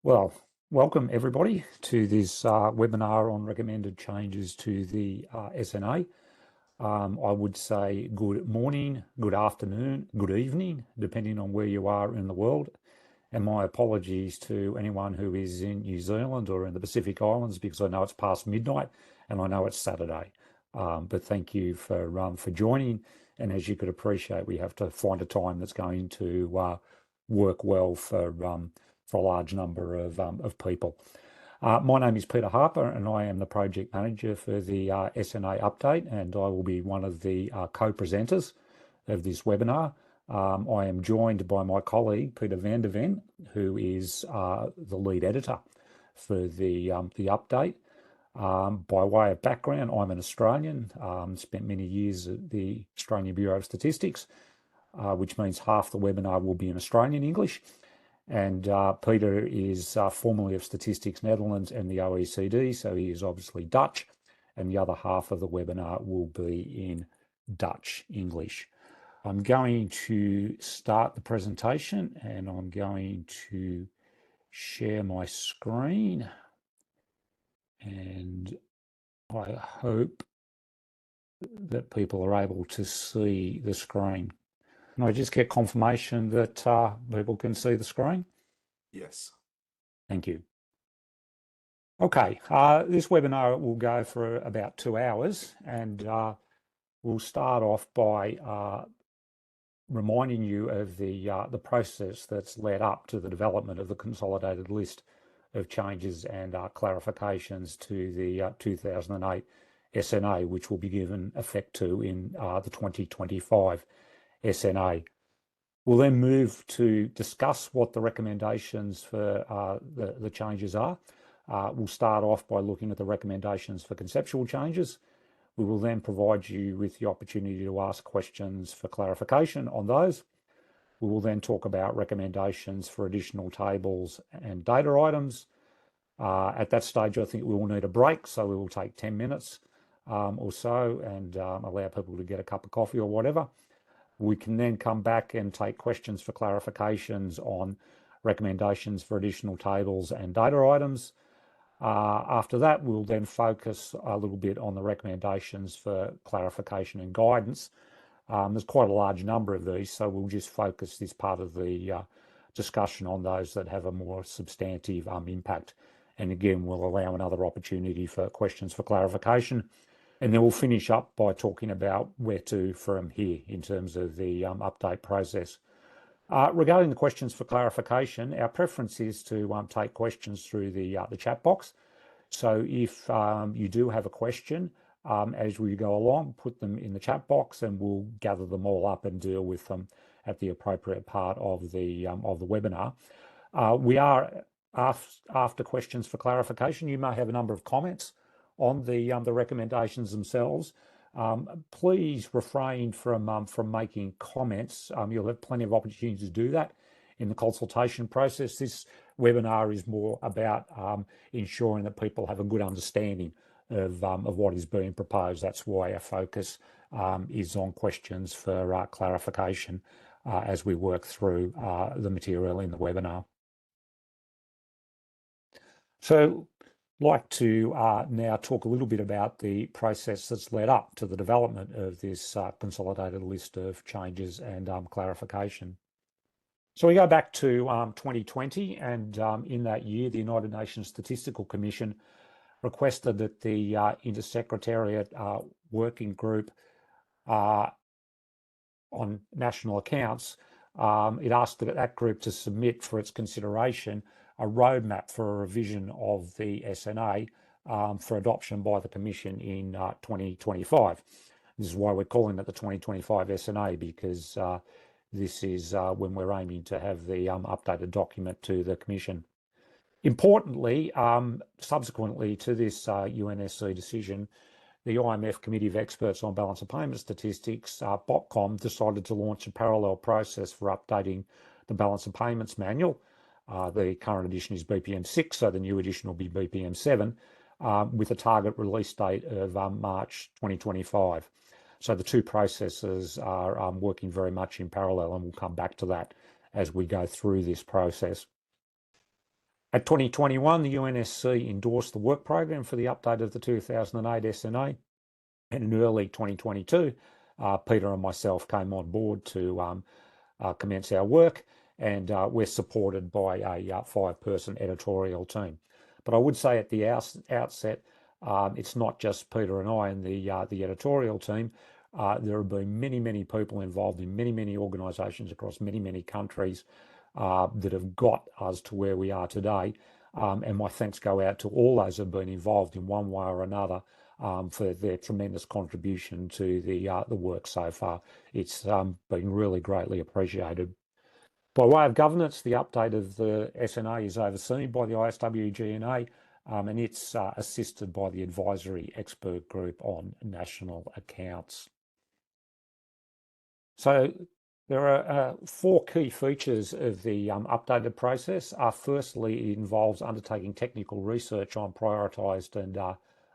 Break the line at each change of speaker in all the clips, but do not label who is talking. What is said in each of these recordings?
Well, welcome everybody to this webinar on recommended changes to the SNA. I would say good morning, good afternoon, good evening, depending on where you are in the world. And my apologies to anyone who is in New Zealand or in the Pacific Islands, because I know it's past midnight and I know it's Saturday. But thank you for joining. And as you could appreciate, we have to find a time that's going to work well for a large number of people. My name is Peter Harper, and I am the project manager for the SNA update, and I will be one of the co-presenters of this webinar. I am joined by my colleague Peter van der Ven, who is the lead editor for the update. By way of background, I'm an Australian, spent many years at the Australian Bureau of Statistics, which means half the webinar will be in Australian English. And Peter is formerly of Statistics Netherlands and the OECD, so he is obviously Dutch, and the other half of the webinar will be in Dutch English. I'm going to start the presentation and I'm going to share my screen, and I hope that people are able to see the screen. Can I just get confirmation that people can see the screen?
Yes.
Thank you. Okay, this webinar will go for about 2 hours, and we'll start off by reminding you of the process that's led up to the development of the consolidated list of changes and clarifications to the 2008 SNA, which will be given effect to in the 2025 SNA. We'll then move to discuss what the recommendations for the changes are. We'll start off by looking at the recommendations for conceptual changes. We will then provide you with the opportunity to ask questions for clarification on those. We will then talk about recommendations for additional tables and data items. At that stage, I think we will need a break, so we will take 10 minutes or so and allow people to get a cup of coffee or whatever. We can then come back and take questions for clarifications on recommendations for additional tables and data items. After that, we'll then focus a little bit on the recommendations for clarification and guidance. There's quite a large number of these, so we'll just focus this part of the discussion on those that have a more substantive impact. And again, we'll allow another opportunity for questions for clarification. And then we'll finish up by talking about where to from here in terms of the update process. Regarding the questions for clarification, our preference is to take questions through the chat box. So if you do have a question, as we go along, put them in the chat box and we'll gather them all up and deal with them at the appropriate part of the webinar. We are after questions for clarification. You may have a number of comments on the recommendations themselves. Please refrain from making comments. You'll have plenty of opportunities to do that in the consultation process. This webinar is more about ensuring that people have a good understanding of what is being proposed. That's why our focus is on questions for clarification as we work through the material in the webinar. So I'd like to now talk a little bit about the process that's led up to the development of this consolidated list of changes and clarification. So we go back to 2020, and in that year, the United Nations Statistical Commission requested that the Intersecretariat Working Group on National Accounts, it asked that group to submit for its consideration a roadmap for a revision of the SNA for adoption by the Commission in 2025. This is why we're calling it the 2025 SNA, because this is when we're aiming to have the updated document to the Commission. Importantly, subsequently to this UNSC decision, the IMF Committee of Experts on Balance of Payment Statistics, BOPCOM, decided to launch a parallel process for updating the Balance of Payments Manual. The current edition is BPM 6, so the new edition will be BPM 7, with a target release date of March 2025. So the two processes are working very much in parallel, and we'll come back to that as we go through this process. At 2021, the UNSC endorsed the work program for the update of the 2008 SNA, and in early 2022, Peter and myself came on board to commence our work, and we're supported by a 5-person editorial team. But I would say at the outset, it's not just Peter and I and the editorial team. There have been many people involved in many organisations across many countries that have got us to where we are today. And my thanks go out to all those who have been involved in one way or another for their tremendous contribution to the work so far. It's been really greatly appreciated. By way of governance, the update of the SNA is overseen by the ISWGNA, and it's assisted by the Advisory Expert Group on National Accounts. So there are 4 key features of the updated process. Firstly, it involves undertaking technical research on prioritised and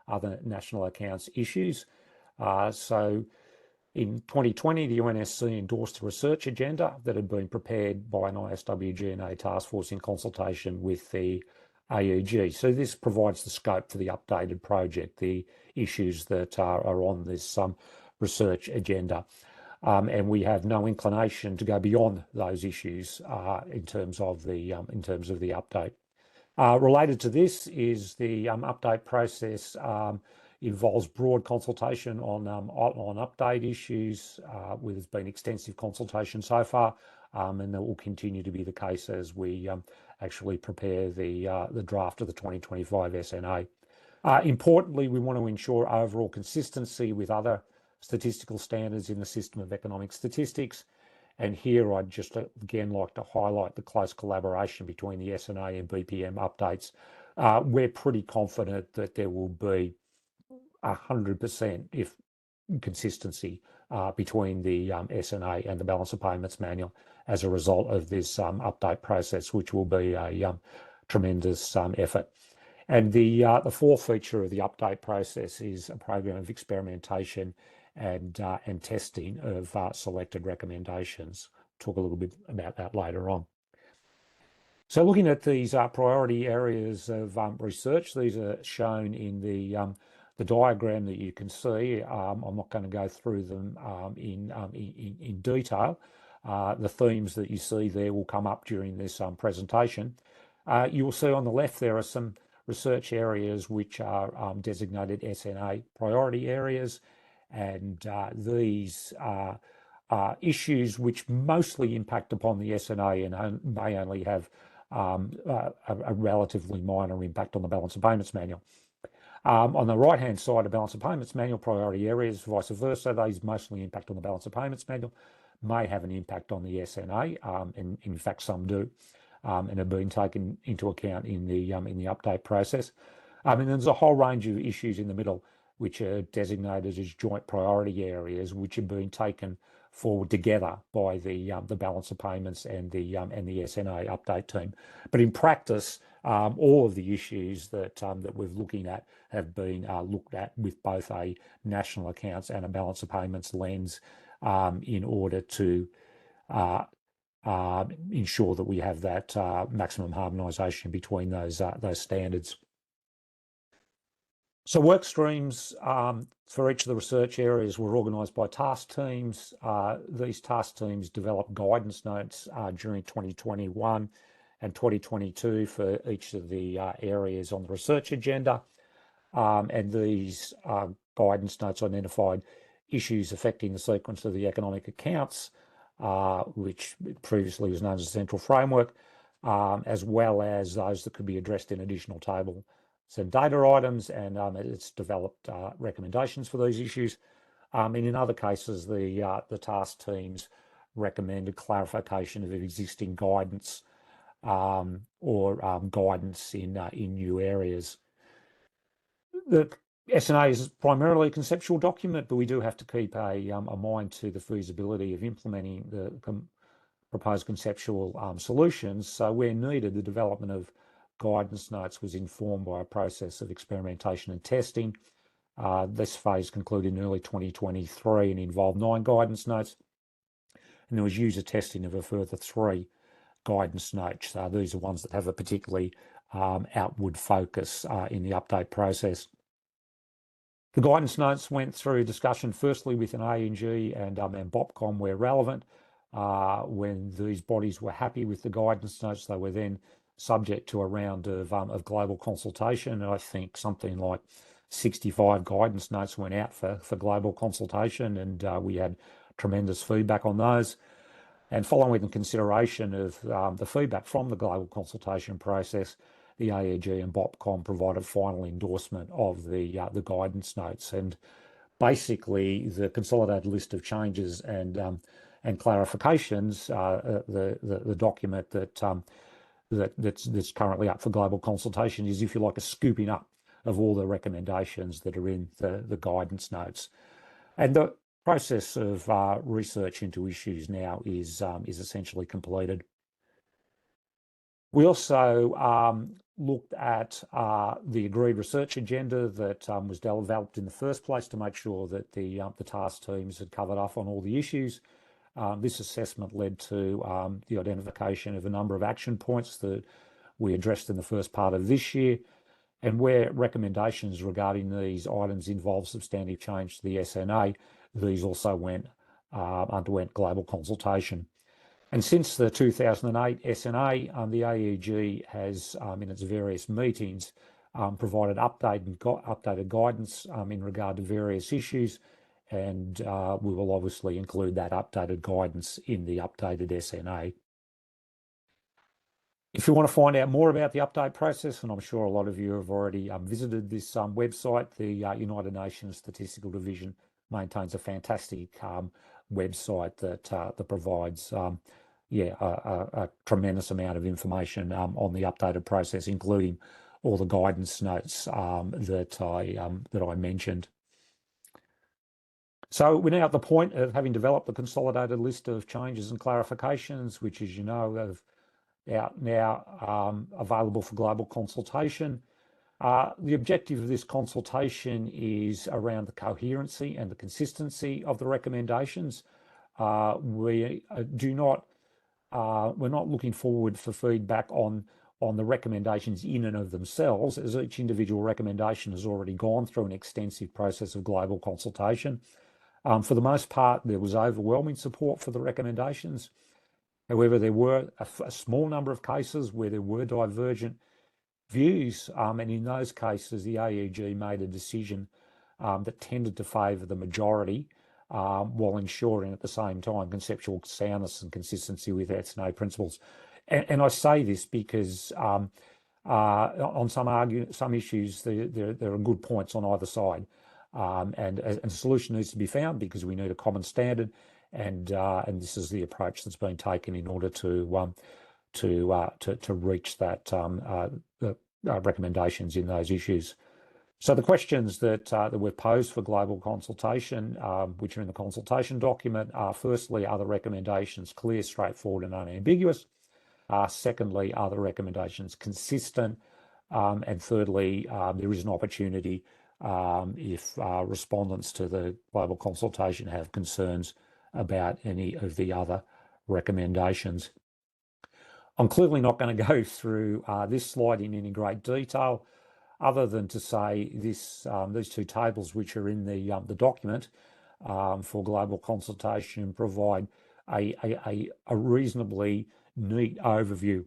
other national accounts issues. So in 2020, the UNSC endorsed a research agenda that had been prepared by an ISWGNA task force in consultation with the AEG. So this provides the scope for the updated project, the issues that are on this research agenda. And we have no inclination to go beyond those issues in terms of the update. Related to this is the update process involves broad consultation on update issues. There's been extensive consultation so far, and that will continue to be the case as we actually prepare the draft of the 2025 SNA. Importantly, we want to ensure overall consistency with other statistical standards in the system of economic statistics. And here I'd just again like to highlight the close collaboration between the SNA and BPM updates. We're pretty confident that there will be 100% if consistency between the SNA and the Balance of Payments Manual as a result of this update process, which will be a tremendous effort. And the 4th feature of the update process is a program of experimentation and testing of selected recommendations. Talk a little bit about that later on. So looking at these priority areas of research, these are shown in the diagram that you can see. I'm not going to go through them in detail. The themes that you see there will come up during this presentation. You will see on the left there are some research areas which are designated SNA priority areas, and these are issues which mostly impact upon the SNA and may only have a relatively minor impact on the Balance of Payments Manual. On the right-hand side of Balance of Payments Manual, priority areas, vice versa, these mostly impact on the Balance of Payments Manual, may have an impact on the SNA, and in fact some do, and have been taken into account in the update process. And there's a whole range of issues in the middle which are designated as joint priority areas, which are being taken forward together by the Balance of Payments and the SNA update team. But in practice, all of the issues that we're looking at have been looked at with both a national accounts and a Balance of Payments lens in order to ensure that we have that maximum harmonisation between those standards. So work streams for each of the research areas were organised by task teams. These task teams developed guidance notes during 2021 and 2022 for each of the areas on the research agenda. And these guidance notes identified issues affecting the sequence of the economic accounts, which previously was known as the central framework, as well as those that could be addressed in additional table some data items, and it's developed recommendations for these issues. And in other cases, the task teams recommended clarification of existing guidance or guidance in new areas. The SNA is primarily a conceptual document, but we do have to keep a mind to the feasibility of implementing the proposed conceptual solutions. So where needed, the development of guidance notes was informed by a process of experimentation and testing. This phase concluded in early 2023 and involved 9 guidance notes. And there was user testing of a further 3 guidance notes. These are ones that have a particularly outward focus in the update process. The guidance notes went through discussion firstly with an ANG and BOPCOM where relevant. When these bodies were happy with the guidance notes, they were then subject to a round of global consultation. And I think something like 65 guidance notes went out for global consultation, and we had tremendous feedback on those. And following the consideration of the feedback from the global consultation process, the AEG and BOPCOM provided final endorsement of the guidance notes. And basically, the consolidated list of changes and clarifications, the document that's currently up for global consultation is, if you like, a scooping up of all the recommendations that are in the guidance notes. And the process of research into issues now is essentially completed. We also looked at the agreed research agenda that was developed in the first place to make sure that the task teams had covered off on all the issues. This assessment led to the identification of a number of action points that we addressed in the first part of this year. And where recommendations regarding these items involve substantive change to the SNA, these also underwent global consultation. And since the 2008 SNA, the AEG has, in its various meetings, provided updated guidance in regard to various issues, and we will obviously include that updated guidance in the updated SNA. If you want to find out more about the update process, and I'm sure a lot of you have already visited this website, the United Nations Statistical Division maintains a fantastic website that provides a tremendous amount of information on the updated process, including all the guidance notes that I mentioned. So we're now at the point of having developed the consolidated list of changes and clarifications, which, as you know, have out now available for global consultation. The objective of this consultation is around the coherency and the consistency of the recommendations. We're not looking forward for feedback on the recommendations in and of themselves, as each individual recommendation has already gone through an extensive process of global consultation. For the most part, there was overwhelming support for the recommendations. However, there were a small number of cases where there were divergent views, and in those cases, the AEG made a decision that tended to favour the majority, while ensuring at the same time conceptual soundness and consistency with SNA principles. And I say this because on some issues, there are good points on either side, and a solution needs to be found because we need a common standard. And this is the approach that's been taken in order to reach that recommendations in those issues. So the questions that we've posed for global consultation, which are in the consultation document, are firstly, are the recommendations clear, straightforward, and unambiguous? Secondly, are the recommendations consistent? And thirdly, there is an opportunity if respondents to the global consultation have concerns about any of the other recommendations. I'm clearly not going to go through this slide in any great detail, other than to say this: these two tables, which are in the document for global consultation, provide a reasonably neat overview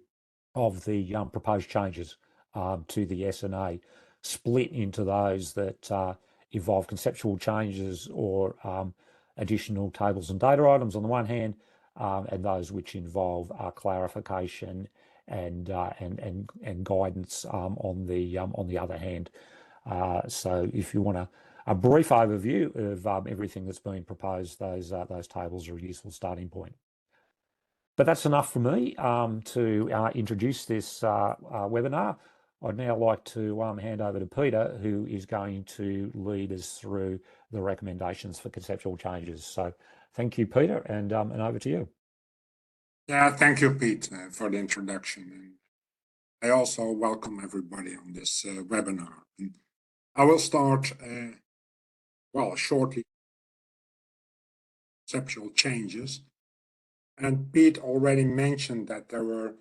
of the proposed changes to the SNA, split into those that involve conceptual changes or additional tables and data items on the one hand, and those which involve clarification and guidance on the other hand. So if you want a brief overview of everything that's being proposed, those tables are a useful starting point. But that's enough for me to introduce this webinar. I'd now like to hand over to Peter, who is going to lead us through the recommendations for conceptual changes. So thank you, Peter, and over to you.
Yeah, thank you, Pete, for the introduction. And I also welcome everybody on this webinar. And I will start, shortly, conceptual changes. And Pete already mentioned that there were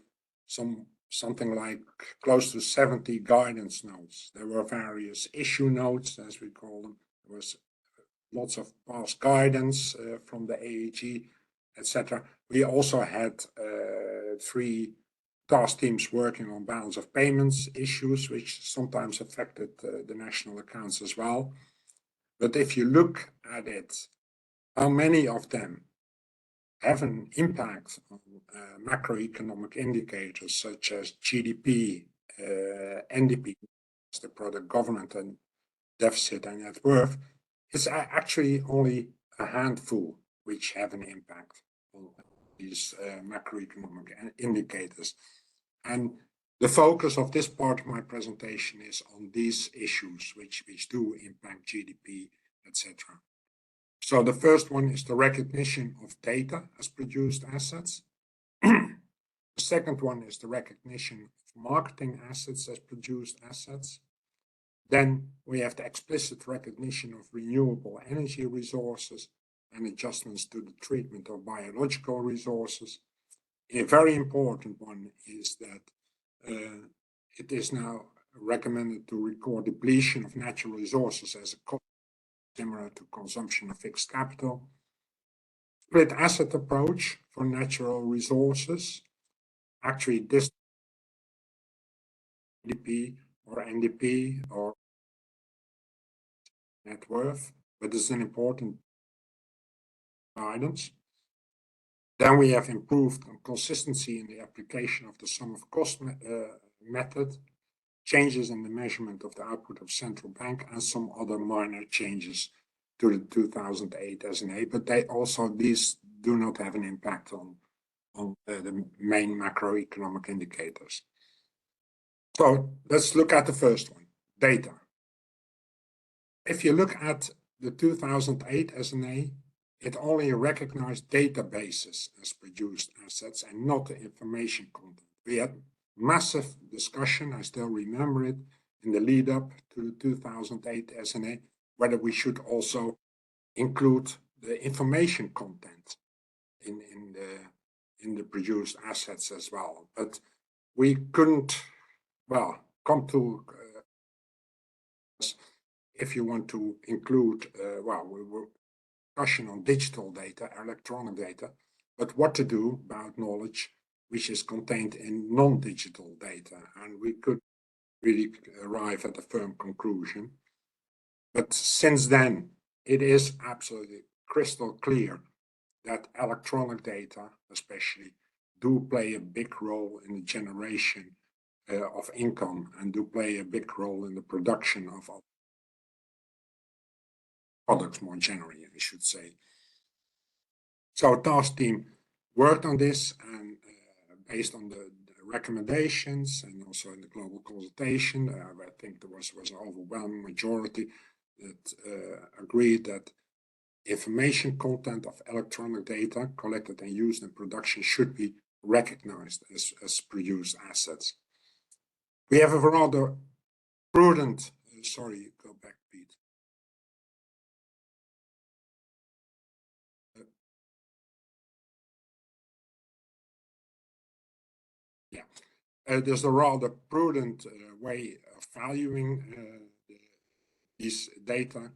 some something like close to 70 guidance notes. There were various issue notes, as we call them. There was lots of past guidance from the AEG, etc. We also had 3 task teams working on balance of payments issues, which sometimes affected the national accounts as well. But if you look at it, how many of them have an impact on macroeconomic indicators such as GDP, NDP, the product government and deficit and net worth, it's actually only a handful which have an impact on these macroeconomic indicators. And the focus of this part of my presentation is on these issues which do impact GDP, etc. So the first one is the recognition of data as produced assets. The second one is the recognition of marketing assets as produced assets. Then we have the explicit recognition of renewable energy resources and adjustments to the treatment of biological resources. A very important one is that it is now recommended to record depletion of natural resources as a cost similar to consumption of fixed capital. Split asset approach for natural resources. Actually, this GDP or NDP or net worth, but this is an important guidance. Then we have improved consistency in the application of the sum of cost method, changes in the measurement of the output of central bank, and some other minor changes to the 2008 SNA, but these do not have an impact on the main macroeconomic indicators. So let's look at the first one, data. If you look at the 2008 SNA, it only recognized databases as produced assets and not the information content. We had massive discussion, I still remember it, in the lead up to the 2008 SNA, whether we should also include the information content in the produced assets as well. But we couldn't, come to, if you want to include, we were discussion on digital data, electronic data, but what to do about knowledge which is contained in non-digital data, and we could really arrive at a firm conclusion. But since then, it is absolutely crystal clear that electronic data, especially, do play a big role in the generation of income and do play a big role in the production of products more generally, I should say. So our task team worked on this, and based on the recommendations and also in the global consultation, I think there was an overwhelming majority that agreed that information content of electronic data collected and used in production should be recognized as produced assets. We have a rather prudent, go back, Pete. There's a rather prudent way of valuing this data,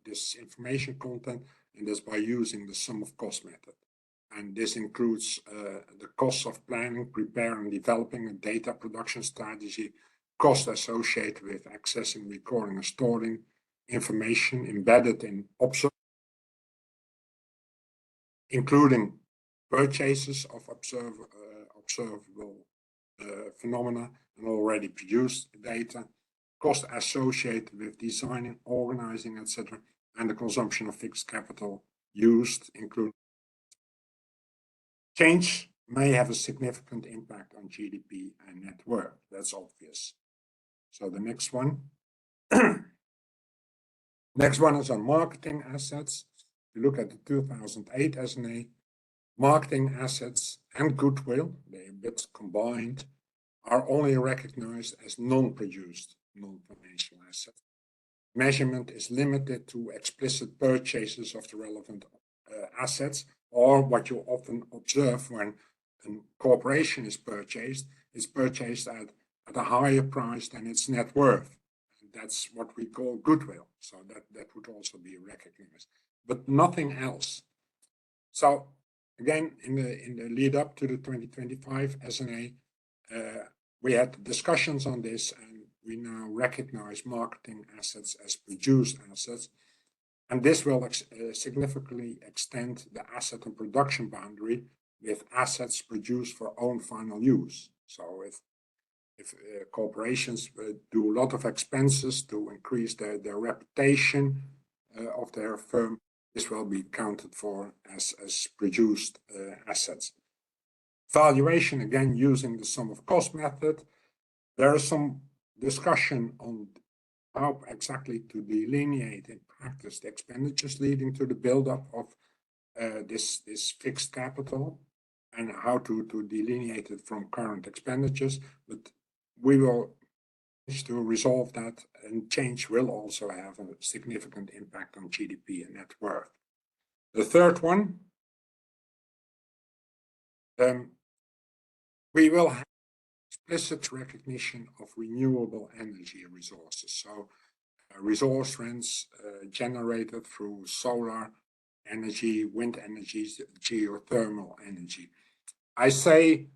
this information content, and that's by using the sum of cost method. And this includes the costs of planning, preparing, developing a data production strategy, costs associated with accessing, recording, and storing information embedded in including purchases of observable phenomena and already produced data, costs associated with designing, organizing, etc., and the consumption of fixed capital used, including change may have a significant impact on GDP and net worth. That's obvious. So the next one. Next one is on marketing assets. If you look at the 2008 SNA, marketing assets and goodwill, they're a bit combined, are only recognized as non-produced, non-financial assets. Measurement is limited to explicit purchases of the relevant assets, or what you often observe when a corporation is purchased, it's purchased at a higher price than its net worth. And that's what we call goodwill. So that would also be recognized, but nothing else. So again, in the lead up to the 2025 SNA, we had discussions on this, and we now recognize marketing assets as produced assets. And this will significantly extend the asset and production boundary with assets produced for own final use. So if corporations do a lot of expenses to increase their reputation of their firm, this will be counted for as produced assets. Valuation, again, using the sum of cost method. There is some discussion on how exactly to delineate in practice the expenditures leading to the buildup of this fixed capital, and how to delineate it from current expenditures. But we will manage to resolve that, and change will also have a significant impact on GDP and net worth. The third one, we will have explicit recognition of renewable energy resources. So resource rents generated through solar energy, wind energy, geothermal energy. I say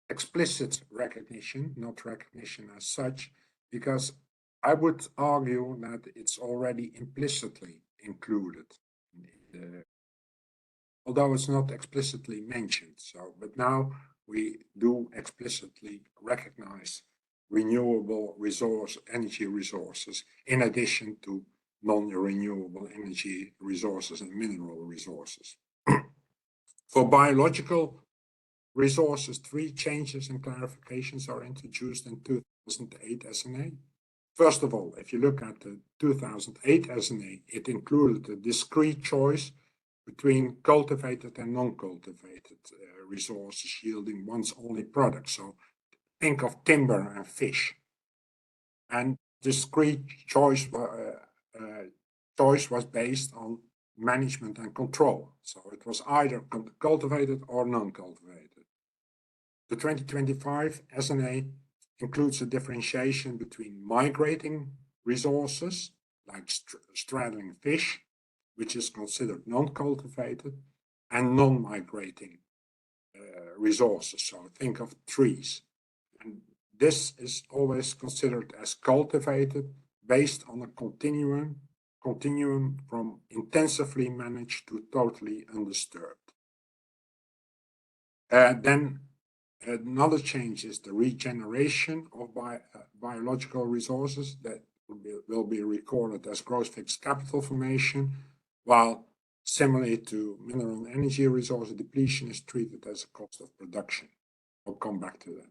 explicit recognition, not recognition as such, because I would argue that it's already implicitly included, although it's not explicitly mentioned. So, but now we do explicitly recognize renewable energy resources in addition to non-renewable energy resources and mineral resources. For biological resources, 3 changes and clarifications are introduced in 2008 SNA. First of all, if you look at the 2008 SNA, it included a discrete choice between cultivated and non-cultivated resources yielding once only products. So think of timber and fish. And discrete choice was based on management and control. So it was either cultivated or non-cultivated. The 2025 SNA includes a differentiation between migrating resources, like straddling fish, which is considered non-cultivated, and non-migrating resources. So think of trees. And this is always considered as cultivated based on a continuum from intensively managed to totally undisturbed. Then another change is the regeneration of biological resources that will be recorded as gross fixed capital formation, while similarly to mineral and energy resource depletion is treated as a cost of production. I'll come back to that.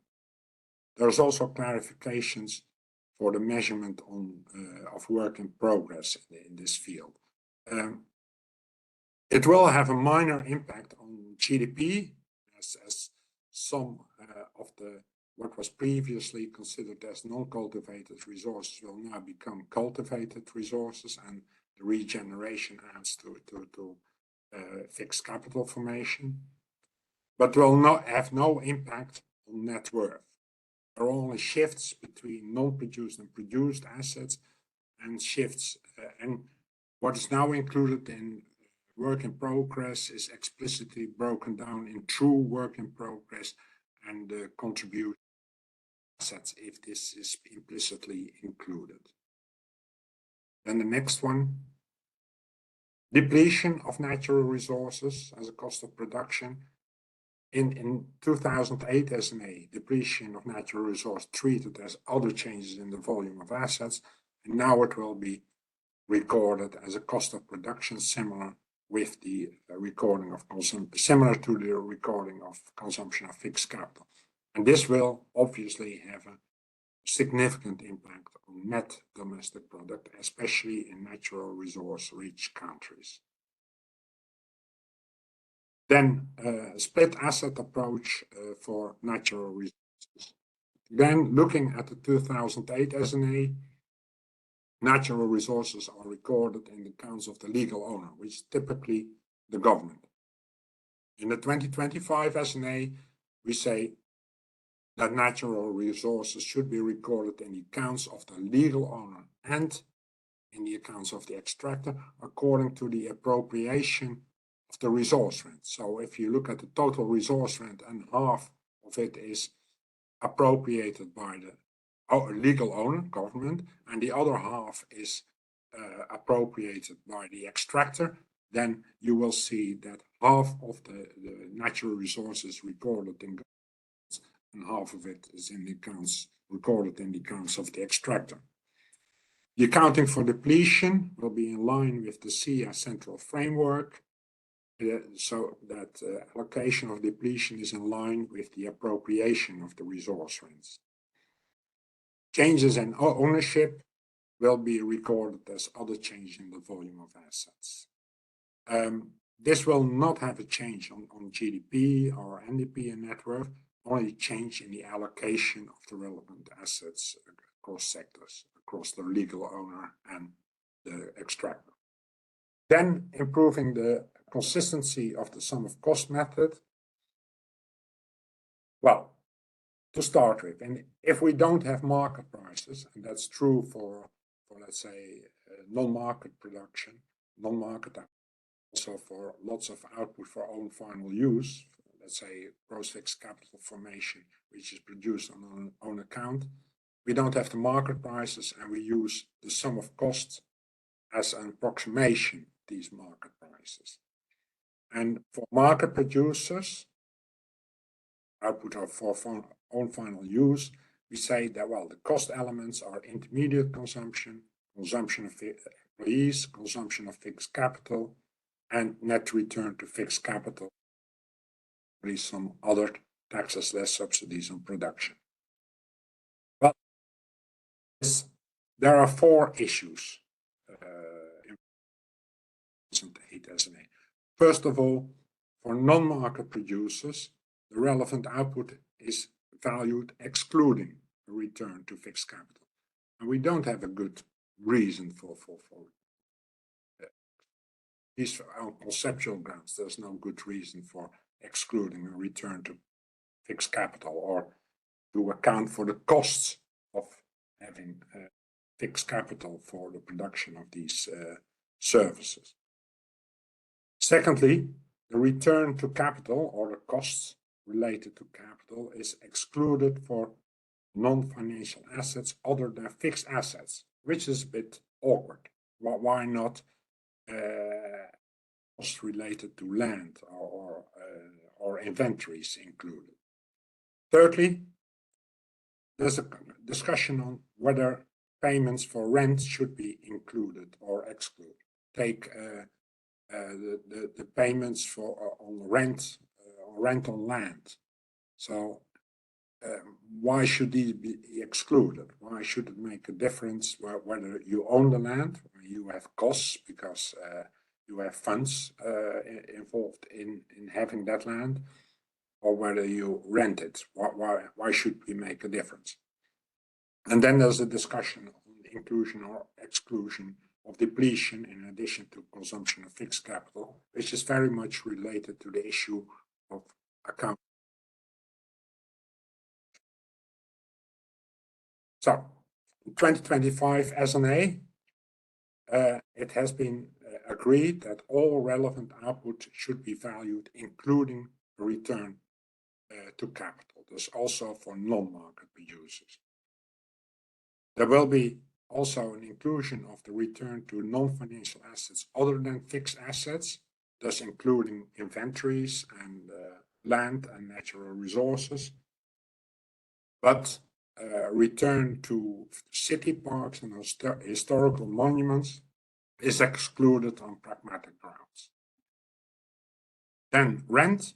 There's also clarifications for the measurement of work in progress in this field. It will have a minor impact on GDP, as some of what was previously considered as non-cultivated resources will now become cultivated resources, and the regeneration adds to fixed capital formation, but will not have no impact on net worth. There are only shifts between non-produced and produced assets, and shifts, and what is now included in work in progress is explicitly broken down in true work in progress and contribute assets if this is implicitly included. Then the next one, depletion of natural resources as a cost of production. In 2008 SNA, depletion of natural resource treated as other changes in the volume of assets, and now it will be recorded as a cost of production, similar with the recording of similar to the recording of consumption of fixed capital. And this will obviously have a significant impact on net domestic product, especially in natural resource rich countries. Then split asset approach for natural resources. Then looking at the 2008 SNA, natural resources are recorded in the accounts of the legal owner, which is typically the government. In the 2025 SNA, we say that natural resources should be recorded in the accounts of the legal owner and in the accounts of the extractor according to the appropriation of the resource rent. So if you look at the total resource rent and half of it is appropriated by the legal owner, government, and the other half is appropriated by the extractor, then you will see that half of the natural resources recorded in accounts and half of it is in the accounts recorded in the accounts of the extractor. The accounting for depletion will be in line with the SIA central framework, so that allocation of depletion is in line with the appropriation of the resource rents. Changes in ownership will be recorded as other change in the volume of assets. This will not have a change on GDP or NDP and net worth, only change in the allocation of the relevant assets across sectors, across the legal owner and the extractor. Then improving the consistency of the sum of cost method. Well, to start with, and if we don't have market prices, and that's true for let's say non-market production, non-market, also for lots of output for own final use, let's say gross fixed capital formation, which is produced on an own account, we don't have the market prices and we use the sum of costs as an approximation of these market prices. And for market producers, output of for own final use, we say that, well, the cost elements are intermediate consumption, consumption of employees, consumption of fixed capital, and net return to fixed capital, some other taxes less subsidies on production. Well, there are 4 issues in 2008 SNA. First of all, for non-market producers, the relevant output is valued excluding a return to fixed capital. And we don't have a good reason for these on conceptual grounds. There's no good reason for excluding a return to fixed capital or to account for the costs of having fixed capital for the production of these services. Secondly, the return to capital or the costs related to capital is excluded for non-financial assets other than fixed assets, which is a bit awkward. Why not costs related to land or inventories included? Thirdly, there's a discussion on whether payments for rent should be included or excluded. Take the payments for on rent on land. So why should these be excluded? Why should it make a difference whether you own the land, or you have costs because you have funds involved in having that land, or whether you rent it? Why should we make a difference? And then there's a discussion on the inclusion or exclusion of depletion in addition to consumption of fixed capital, which is very much related to the issue of account. So, in 2025 SNA, it has been agreed that all relevant output should be valued, including a return to capital. This also for non-market producers. There will be also an inclusion of the return to non-financial assets other than fixed assets, thus including inventories and land and natural resources. But return to city parks and historical monuments is excluded on pragmatic grounds. Then rent.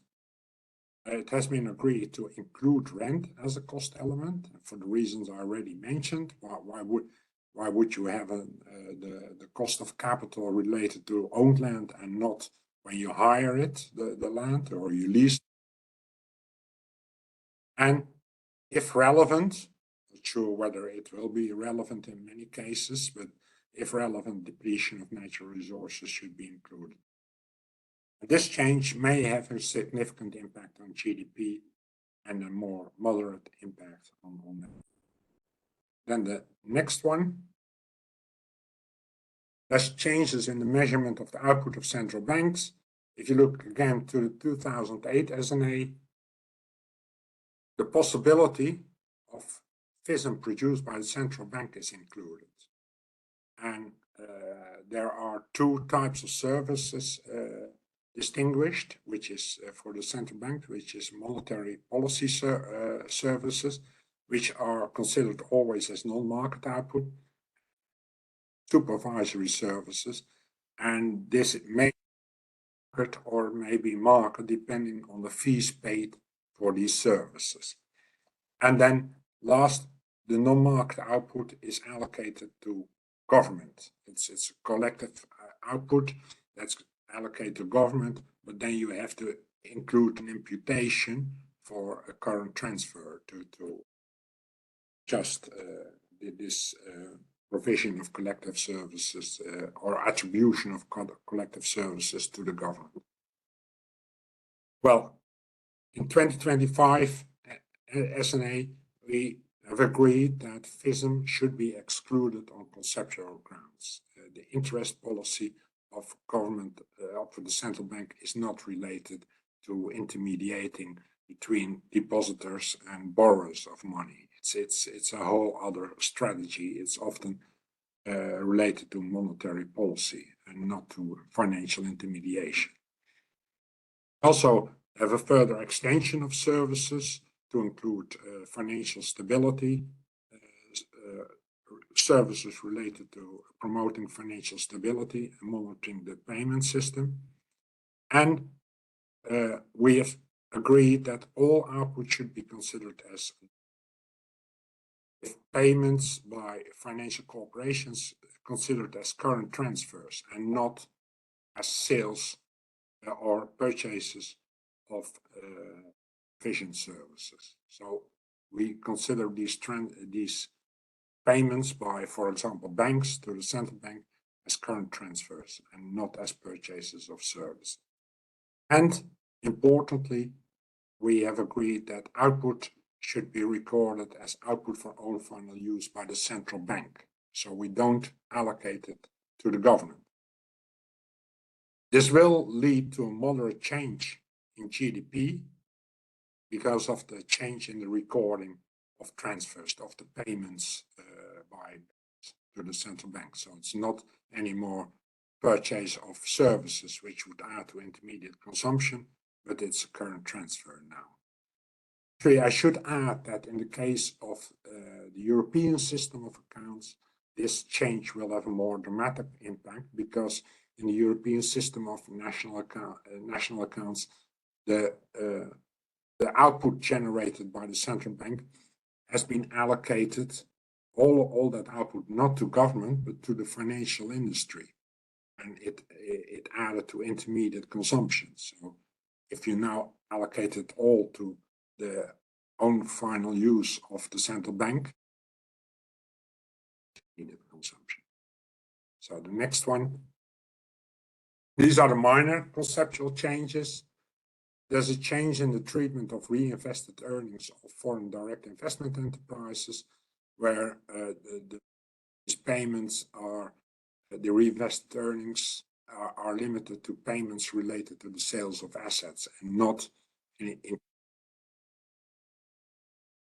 It has been agreed to include rent as a cost element for the reasons I already mentioned. Why would you have the cost of capital related to owned land and not when you hire it, the land, or you lease? And if relevant, not sure whether it will be relevant in many cases, but if relevant, depletion of natural resources should be included. This change may have a significant impact on GDP and a more moderate impact on that. Then the next one. There's changes in the measurement of the output of central banks. If you look again to the 2008 SNA, the possibility of FISM produced by the central bank is included. And there are two types of services distinguished, which is for the central bank, which is monetary policy services, which are considered always as non-market output, supervisory services, and this may market or maybe market depending on the fees paid for these services. And then last, the non-market output is allocated to government. It's a collective output that's allocated to government, but then you have to include an imputation for a current transfer to just this provision of collective services or attribution of collective services to the government. Well, in 2025 SNA, we have agreed that FISM should be excluded on conceptual grounds. The interest policy of government, of the central bank, is not related to intermediating between depositors and borrowers of money. It's a whole other strategy. It's often related to monetary policy and not to financial intermediation. Also, have a further extension of services to include financial stability, services related to promoting financial stability and monitoring the payment system. And we have agreed that all output should be considered as payments by financial corporations considered as current transfers and not as sales or purchases of vision services. So we consider these payments by, for example, banks to the central bank as current transfers and not as purchases of service. And importantly, we have agreed that output should be recorded as output for own final use by the central bank. So we don't allocate it to the government. This will lead to a moderate change in GDP because of the change in the recording of transfers, of the payments to the central bank. So it's not anymore purchase of services, which would add to intermediate consumption, but it's a current transfer now. I should add that in the case of the European system of accounts, this change will have a more dramatic impact because in the European system of national accounts, the output generated by the central bank has been allocated, all that output, not to government, but to the financial industry. And it added to intermediate consumption. So if you now allocate it all to the own final use of the central bank, consumption. So the next one. These are the minor conceptual changes. There's a change in the treatment of reinvested earnings of foreign direct investment enterprises, where these payments are, the reinvested earnings are limited to payments related to the sales of assets and not in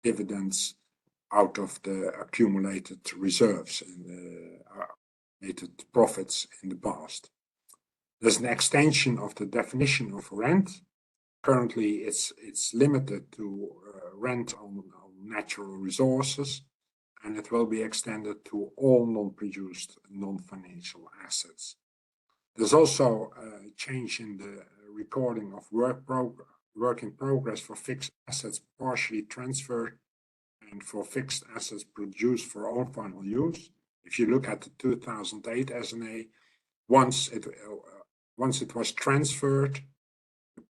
dividends out of the accumulated reserves and accumulated profits in the past. There's an extension of the definition of rent. Currently, it's limited to rent on natural resources, and it will be extended to all non-produced, non-financial assets. There's also a change in the recording of work in progress for fixed assets partially transferred and for fixed assets produced for own final use. If you look at the 2008 SNA, once it was transferred, the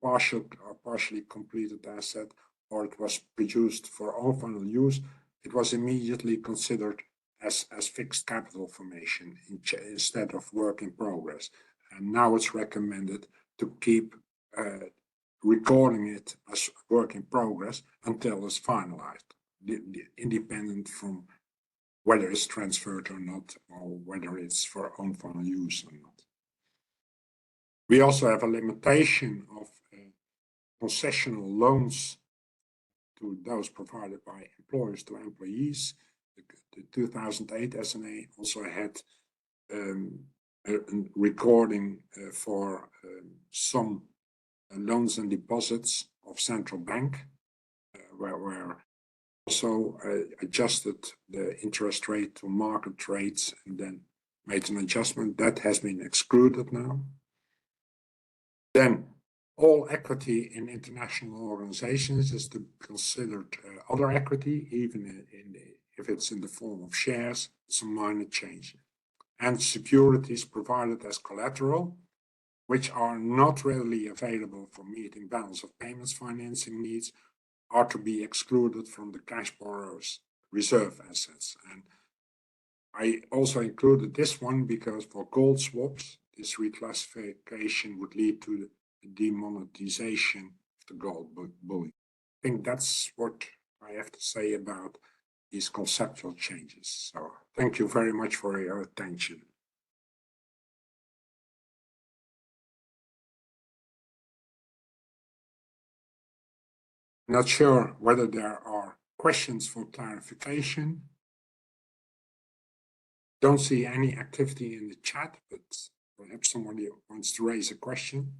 partially completed asset, or it was produced for own final use, it was immediately considered as fixed capital formation instead of work in progress. And now it's recommended to keep recording it as work in progress until it's finalized, independent from whether it's transferred or not, or whether it's for own fund use or not. We also have a limitation of concessional loans to those provided by employers to employees. The 2008 SNA also had a recording for some loans and deposits of central bank, where also adjusted the interest rate to market rates and then made an adjustment. That has been excluded now. Then all equity in international organizations is to be considered other equity, even if it's in the form of shares. It's a minor change. And securities provided as collateral, which are not readily available for meeting balance of payments financing needs, are to be excluded from the cash borrowers reserve assets. And I also included this one because for gold swaps, this reclassification would lead to the demonetization of the gold bullion. I think that's what I have to say about these conceptual changes. So thank you very much for your attention. Not sure whether there are questions for clarification. Don't see any activity in the chat, but perhaps somebody wants to raise a question.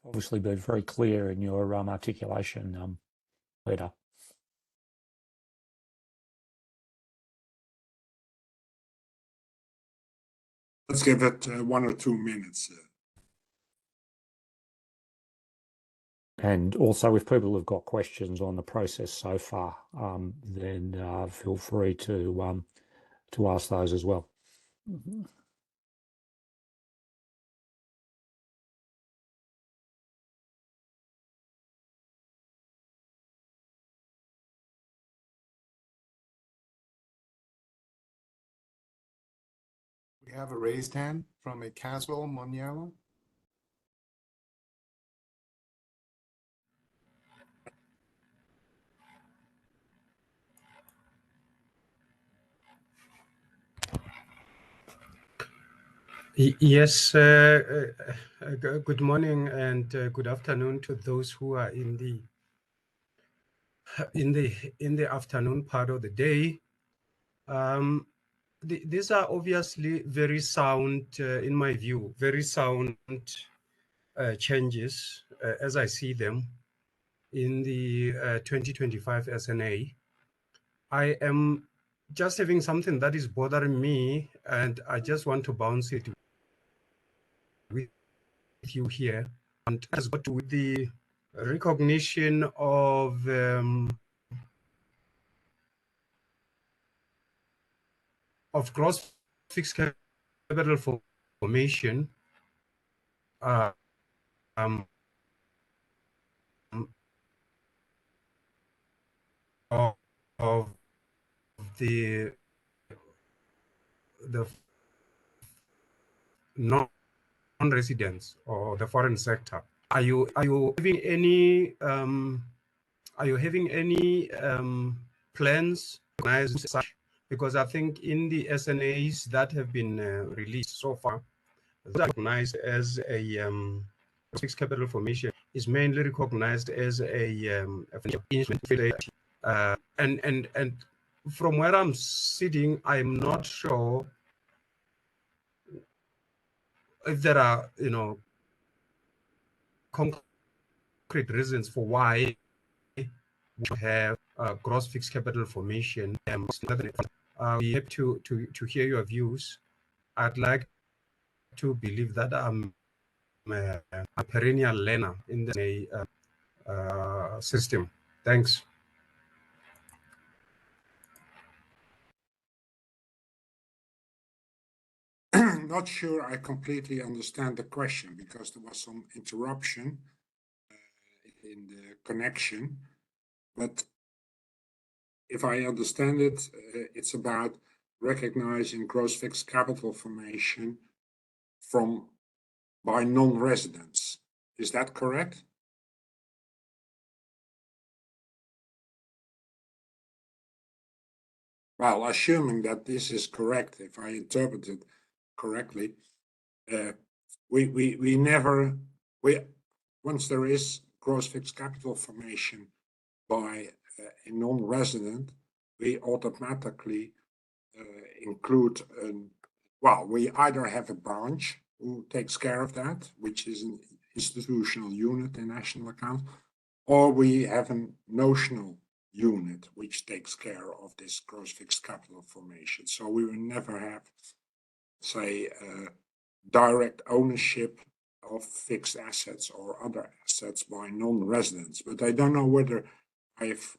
Obviously been very clear in your articulation, Peter.
Let's give it 1 or 2 minutes.
And also, if people have got questions on the process so far, then feel free to ask those as well.
We have a raised hand from a Caswell Moniello.
Yes, good morning and good afternoon to those who are in the afternoon part of the day. These are obviously very sound, in my view, very sound changes as I see them in the 2025 SNA. I am just having something that is bothering me, and I just want to bounce it with you here, and has got to with the recognition of gross fixed capital formation of the non-residents or the foreign sector. Are you having any plans to such? Because I think in the SNAs that have been released so far, recognized as a fixed capital formation is mainly recognized as a instrument. And from where I'm sitting, I'm not sure if there are, concrete reasons for why we have gross fixed capital formation. We have to hear your views. I'd like to believe that I'm a perennial learner in the system. Thanks.
Not sure I completely understand the question because there was some interruption in the connection, but if I understand it, it's about recognizing gross fixed capital formation by non-residents. Is that correct? Well, assuming that this is correct, if I interpret it correctly, once there is gross fixed capital formation by a non-resident, we automatically include we either have a branch who takes care of that, which is an institutional unit in national accounts, or we have a notional unit which takes care of this gross fixed capital formation. So we will never have, say, direct ownership of fixed assets or other assets by non-residents. But I don't know whether I've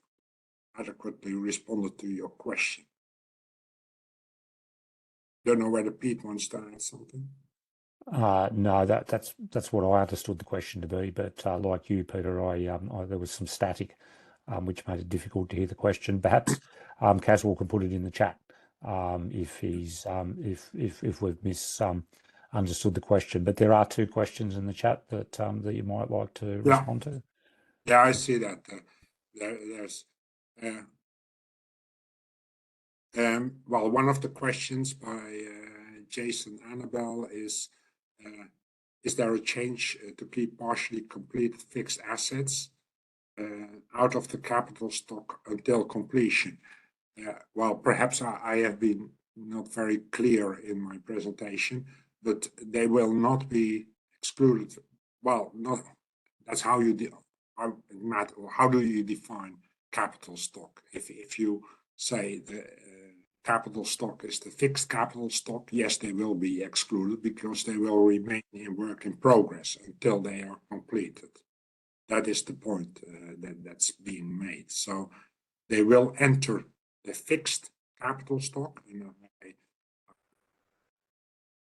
adequately responded to your question. Don't know whether Pete wants to add something.
No, that's what I understood the question to be. But like you, Peter, there was some static, which made it difficult to hear the question. Perhaps Caswell can put it in the chat if we've misunderstood the question. But there are two questions in the chat that you might like to respond to.
Yeah, I see that. There's one of the questions by Jason Annabelle is there a change to keep partially complete fixed assets out of the capital stock until completion? Well, perhaps I have been not very clear in my presentation, but they will not be excluded. Well, not that's how you how do you define capital stock? If you say the capital stock is the fixed capital stock, yes, they will be excluded because they will remain in work in progress until they are completed. That is the point that's being made. So they will enter the fixed capital stock, and I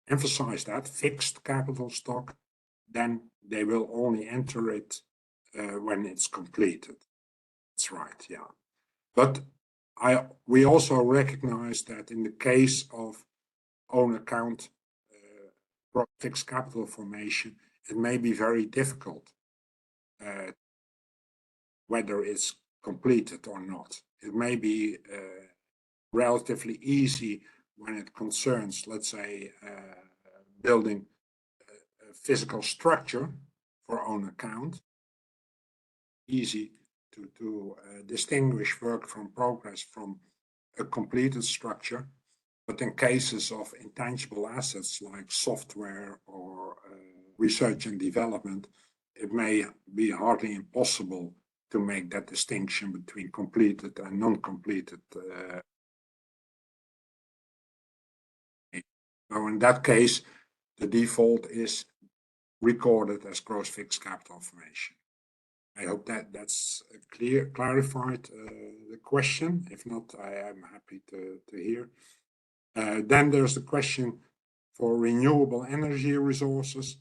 emphasize that, fixed capital stock, then they will only enter it when it's completed. That's right, yeah. But we also recognize that in the case of own account fixed capital formation, it may be very difficult whether it's completed or not. It may be relatively easy when it concerns, let's say, building a physical structure for own account. Easy to distinguish work from progress from a completed structure. But in cases of intangible assets like software or research and development, it may be hardly impossible to make that distinction between completed and non-completed. So in that case, the default is recorded as gross fixed capital formation. I hope that's clarified the question. If not, I am happy to hear. Then there's the question for renewable energy resources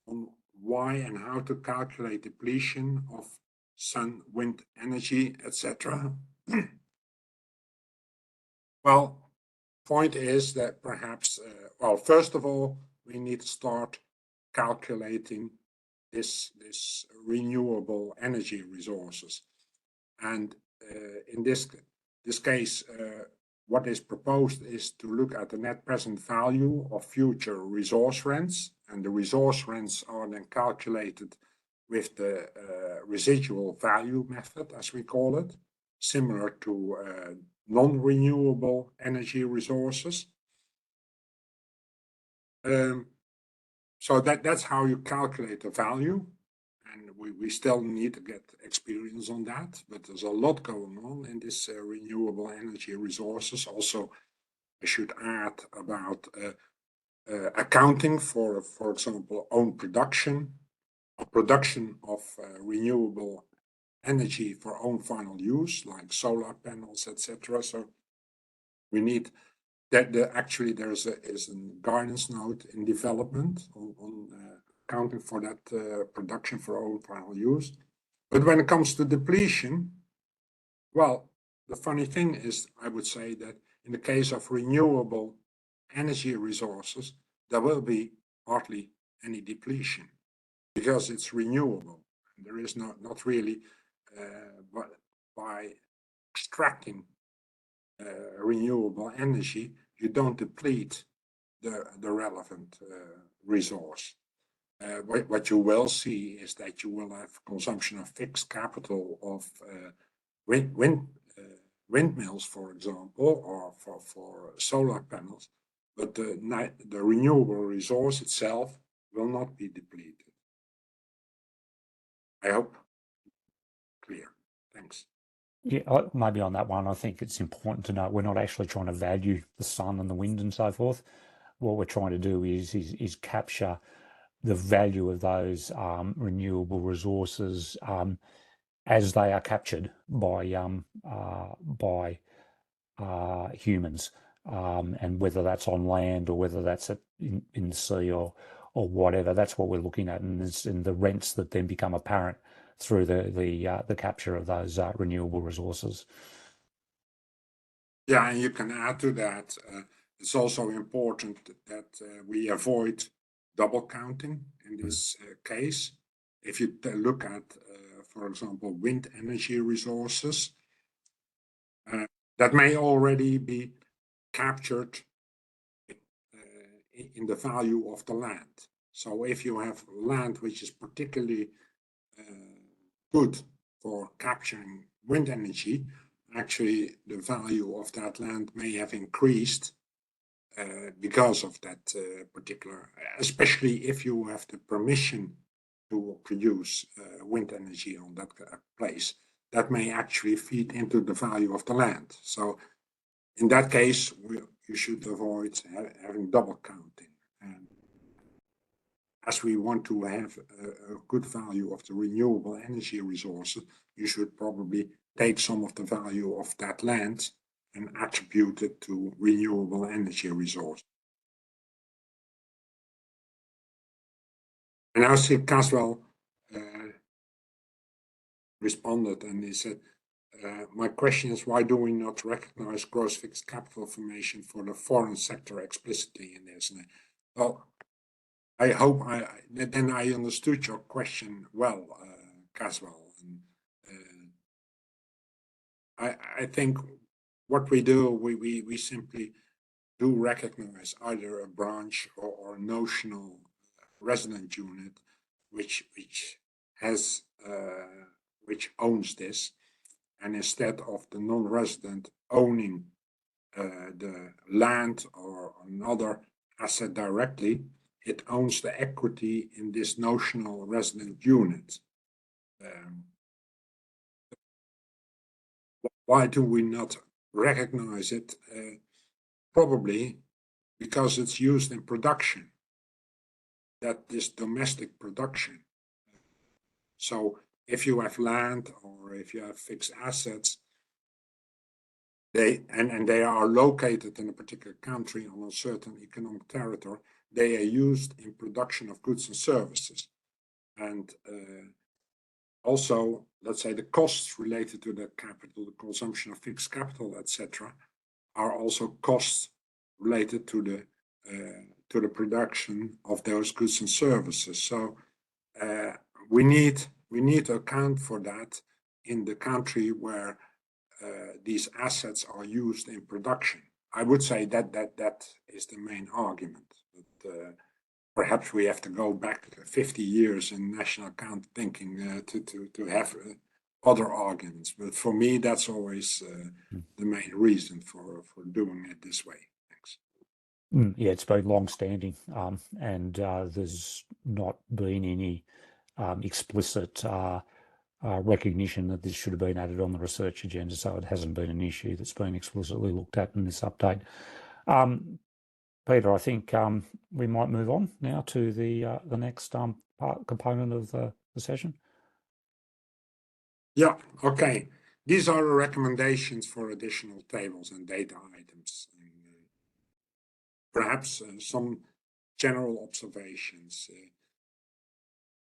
on why and how to calculate depletion of sun, wind energy, etc. Well, point is that perhaps, first of all, we need to start calculating this renewable energy resources. And in this case, what is proposed is to look at the net present value of future resource rents, and the resource rents are then calculated with the residual value method, as we call it, similar to non-renewable energy resources. So that's how you calculate the value, and we still need to get experience on that, but there's a lot going on in this renewable energy resources. Also, I should add about accounting for example, own production, or production of renewable energy for own final use, like solar panels, etc. So we need that. Actually, is a guidance note in development on accounting for that production for own final use. But when it comes to depletion, well, the funny thing is, I would say that in the case of renewable energy resources, there will be hardly any depletion because it's renewable. There is not really, but by extracting renewable energy, you don't deplete the relevant resource. What you will see is that you will have consumption of fixed capital of windmills, for example, or for solar panels, but the renewable resource itself will not be depleted. I hope clear. Thanks.
Yeah, maybe on that one, I think it's important to note we're not actually trying to value the sun and the wind and so forth. What we're trying to do is capture the value of those renewable resources as they are captured by humans, and whether that's on land or whether that's in the sea or whatever. That's what we're looking at, and the rents that then become apparent through the capture of those renewable resources.
Yeah, and you can add to that. It's also important that we avoid double counting in this case. If you look at, for example, wind energy resources, that may already be captured in the value of the land. So if you have land which is particularly good for capturing wind energy, actually the value of that land may have increased because of that particular, especially if you have the permission to produce wind energy on that place. That may actually feed into the value of the land. So in that case, you should avoid having double counting. And as we want to have a good value of the renewable energy resources, you should probably take some of the value of that land and attribute it to renewable energy resource. And I see Caswell responded, and he said, my question is, why do we not recognize gross fixed capital formation for the foreign sector explicitly in the SNA? Well, I hope then I understood your question well, Caswell. And I think what we do, we simply do recognize either a branch or notional resident unit, which has which owns this, and instead of the non-resident owning the land or another asset directly, it owns the equity in this notional resident unit. Why do we not recognize it? Probably because it's used in production, that this domestic production. So if you have land or if you have fixed assets, they are located in a particular country on a certain economic territory, they are used in production of goods and services. And also, let's say the costs related to that capital, the consumption of fixed capital, etc., are also costs related to the production of those goods and services. So we need to account for that in the country where these assets are used in production. I would say that is the main argument. But perhaps we have to go back 50 years in national account thinking to have other arguments. But for me, that's always the main reason for doing it this way. Thanks.
Yeah, it's very long-standing, and there's not been any explicit recognition that this should have been added on the research agenda, so it hasn't been an issue that's been explicitly looked at in this update. Peter, I think we might move on now to the next component of the session.
Yeah, okay. These are the recommendations for additional tables and data items. Perhaps some general observations.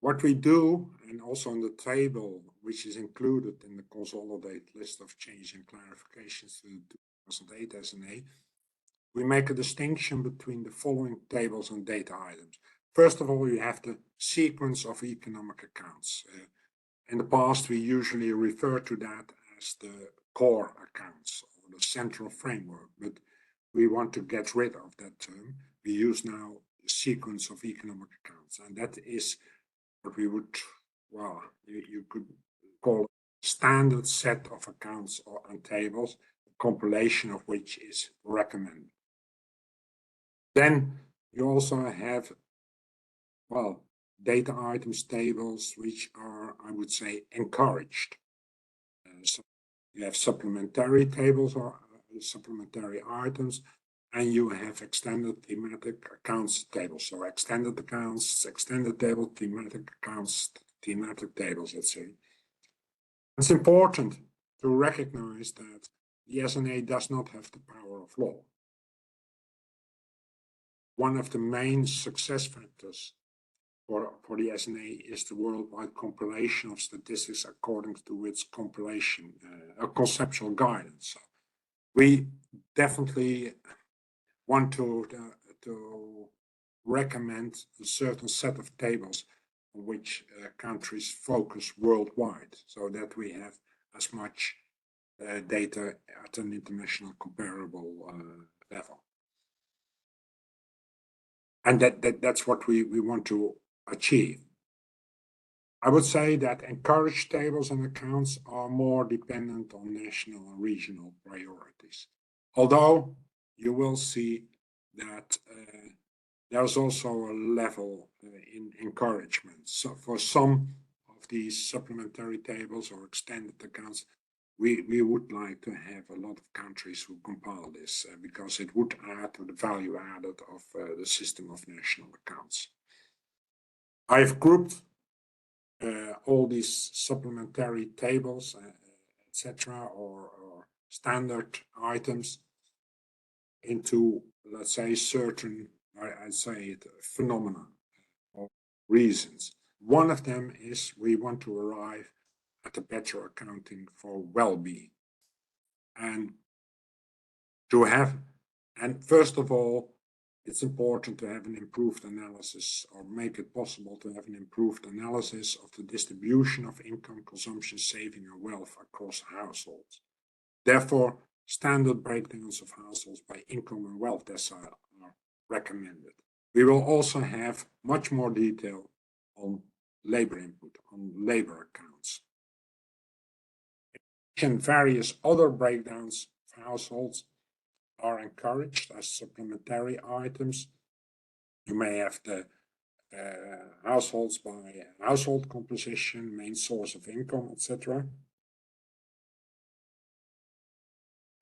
What we do, and also in the table, which is included in the consolidated list of change and clarifications to the 2008 SNA, we make a distinction between the following tables and data items. First of all, you have the sequence of economic accounts. In the past, we usually refer to that as the core accounts or the central framework, but we want to get rid of that term. We use now the sequence of economic accounts, and that is what we would, well, you could call a standard set of accounts and tables, the compilation of which is recommended. Then you also have, well, data items tables, which are, I would say, encouraged. So you have supplementary tables or supplementary items, and you have extended thematic accounts tables. So extended accounts, extended table, thematic accounts, thematic tables, let's say. It's important to recognize that the SNA does not have the power of law. One of the main success factors for the SNA is the worldwide compilation of statistics according to its compilation, conceptual guidance. So we definitely want to recommend a certain set of tables on which countries focus worldwide, so that we have as much data at an international comparable level. And that's what we want to achieve. I would say that encouraged tables and accounts are more dependent on national and regional priorities. Although you will see that there's also a level in encouragement. So for some of these supplementary tables or extended accounts, we would like to have a lot of countries who compile this because it would add to the value added of the system of national accounts. I've grouped all these supplementary tables, etc., or standard items into, let's say, certain, I'd say it, phenomena or reasons. One of them is we want to arrive at a better accounting for well-being. And first of all, it's important to have an improved analysis or make it possible to have an improved analysis of the distribution of income, consumption, saving, and wealth across households. Therefore, standard breakdowns of households by income and wealth decile are recommended. We will also have much more detail on labor input, on labor accounts. And various other breakdowns of households are encouraged as supplementary items. You may have the households by household composition, main source of income, etc.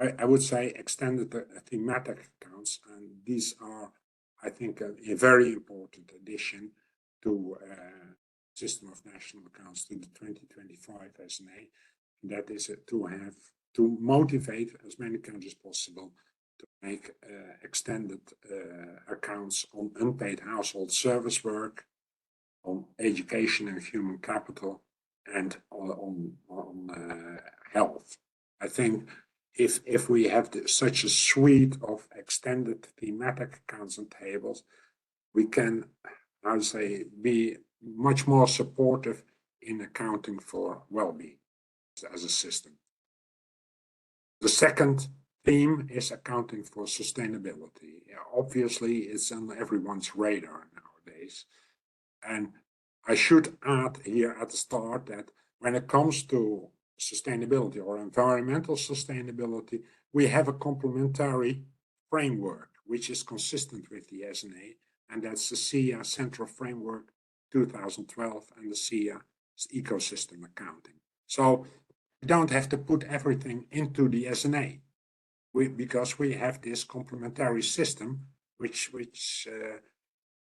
I would say extended thematic accounts, and these are, I think, a very important addition to system of national accounts to the 2025 SNA. That is to motivate as many countries as possible to make extended accounts on unpaid household service work, on education and human capital, and on health. I think if we have such a suite of extended thematic accounts and tables, we can, I would say, be much more supportive in accounting for well-being as a system. The second theme is accounting for sustainability. Obviously, it's on everyone's radar nowadays. And I should add here at the start that when it comes to sustainability or environmental sustainability, we have a complementary framework which is consistent with the SNA, and that's the SIA Central Framework 2012 and the SIA Ecosystem Accounting. So we don't have to put everything into the SNA because we have this complementary system which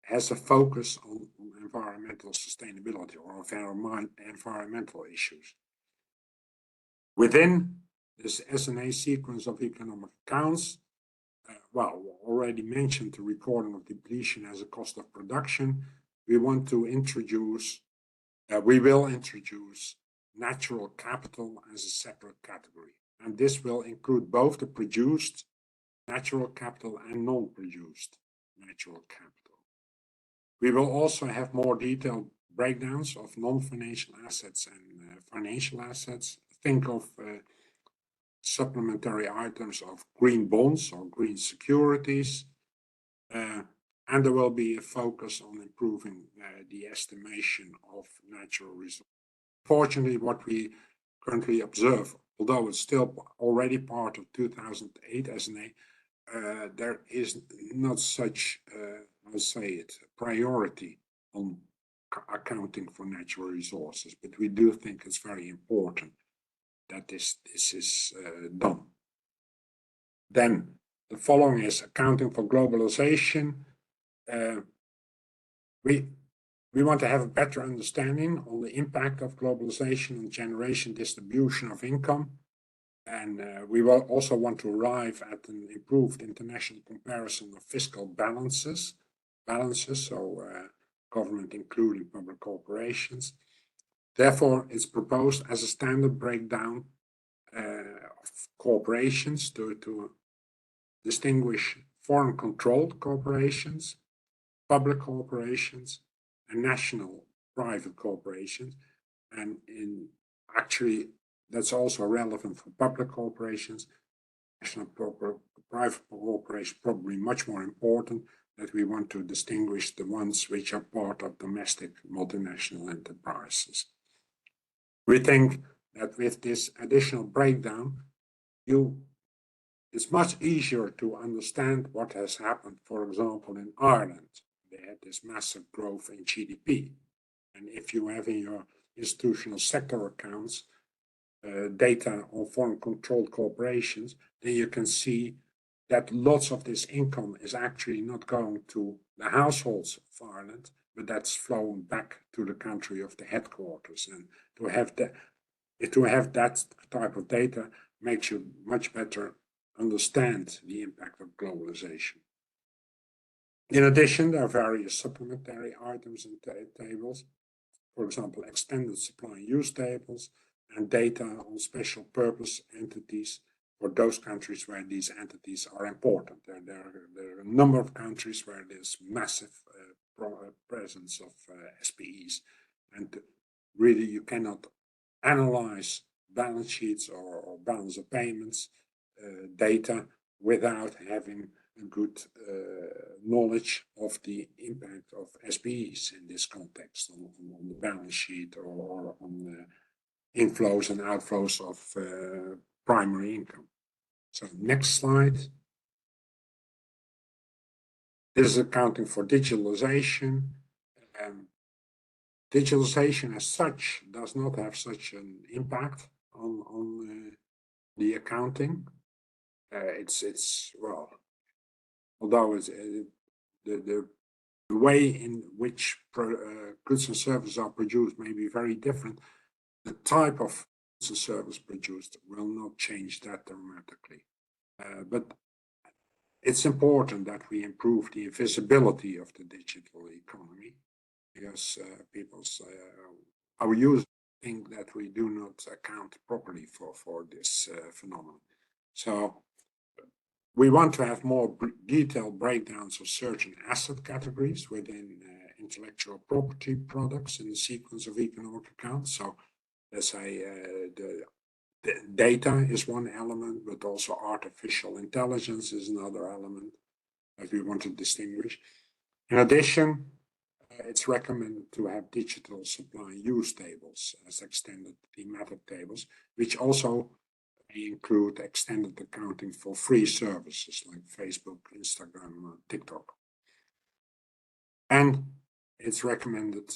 has a focus on environmental sustainability or environmental issues. Within this SNA sequence of economic accounts, already mentioned the recording of depletion as a cost of production. We want to introduce We will introduce natural capital as a separate category, and this will include both the produced natural capital and non-produced natural capital. We will also have more detailed breakdowns of non-financial assets and financial assets. Think of supplementary items of green bonds or green securities, and there will be a focus on improving the estimation of natural resources. Fortunately, what we currently observe, although it's still already part of 2008 SNA, there is not such, I'll say it, priority on accounting for natural resources, but we do think it's very important that this is done. Then the following is accounting for globalization. We want to have a better understanding on the impact of globalization on generation distribution of income. And we will also want to arrive at an improved international comparison of fiscal balances, so government including public corporations. Therefore, it's proposed as a standard breakdown of corporations to distinguish foreign controlled corporations, public corporations, and national private corporations. And actually, that's also relevant for public corporations. National private corporations probably much more important, that we want to distinguish the ones which are part of domestic multinational enterprises. We think that with this additional breakdown, it's much easier to understand what has happened, for example, in Ireland. They had this massive growth in GDP. And if you have in your institutional sector accounts data on foreign controlled corporations, then you can see that lots of this income is actually not going to the households of Ireland, but that's flowing back to the country of the headquarters. And to have that type of data makes you much better understand the impact of globalization. In addition, there are various supplementary items and tables, for example, extended supply and use tables, and data on special purpose entities for those countries where these entities are important. There are a number of countries where there's massive presence of SPEs, and really you cannot analyze balance sheets or balance of payments data without having a good knowledge of the impact of SPEs in this context on the balance sheet or on the inflows and outflows of primary income. So next slide. This is accounting for digitalization. Digitalization as such does not have such an impact on the accounting. Well, although the way in which goods and services are produced may be very different, the type of goods and service produced will not change that dramatically. But it's important that we improve the visibility of the digital economy, because our users think that we do not account properly for this phenomenon. So we want to have more detailed breakdowns of certain asset categories within intellectual property products in the sequence of economic accounts. So let's say the data is one element, but also artificial intelligence is another element that we want to distinguish. In addition, it's recommended to have digital supply and use tables as extended thematic tables, which also include extended accounting for free services like Facebook, Instagram, TikTok. And it's recommended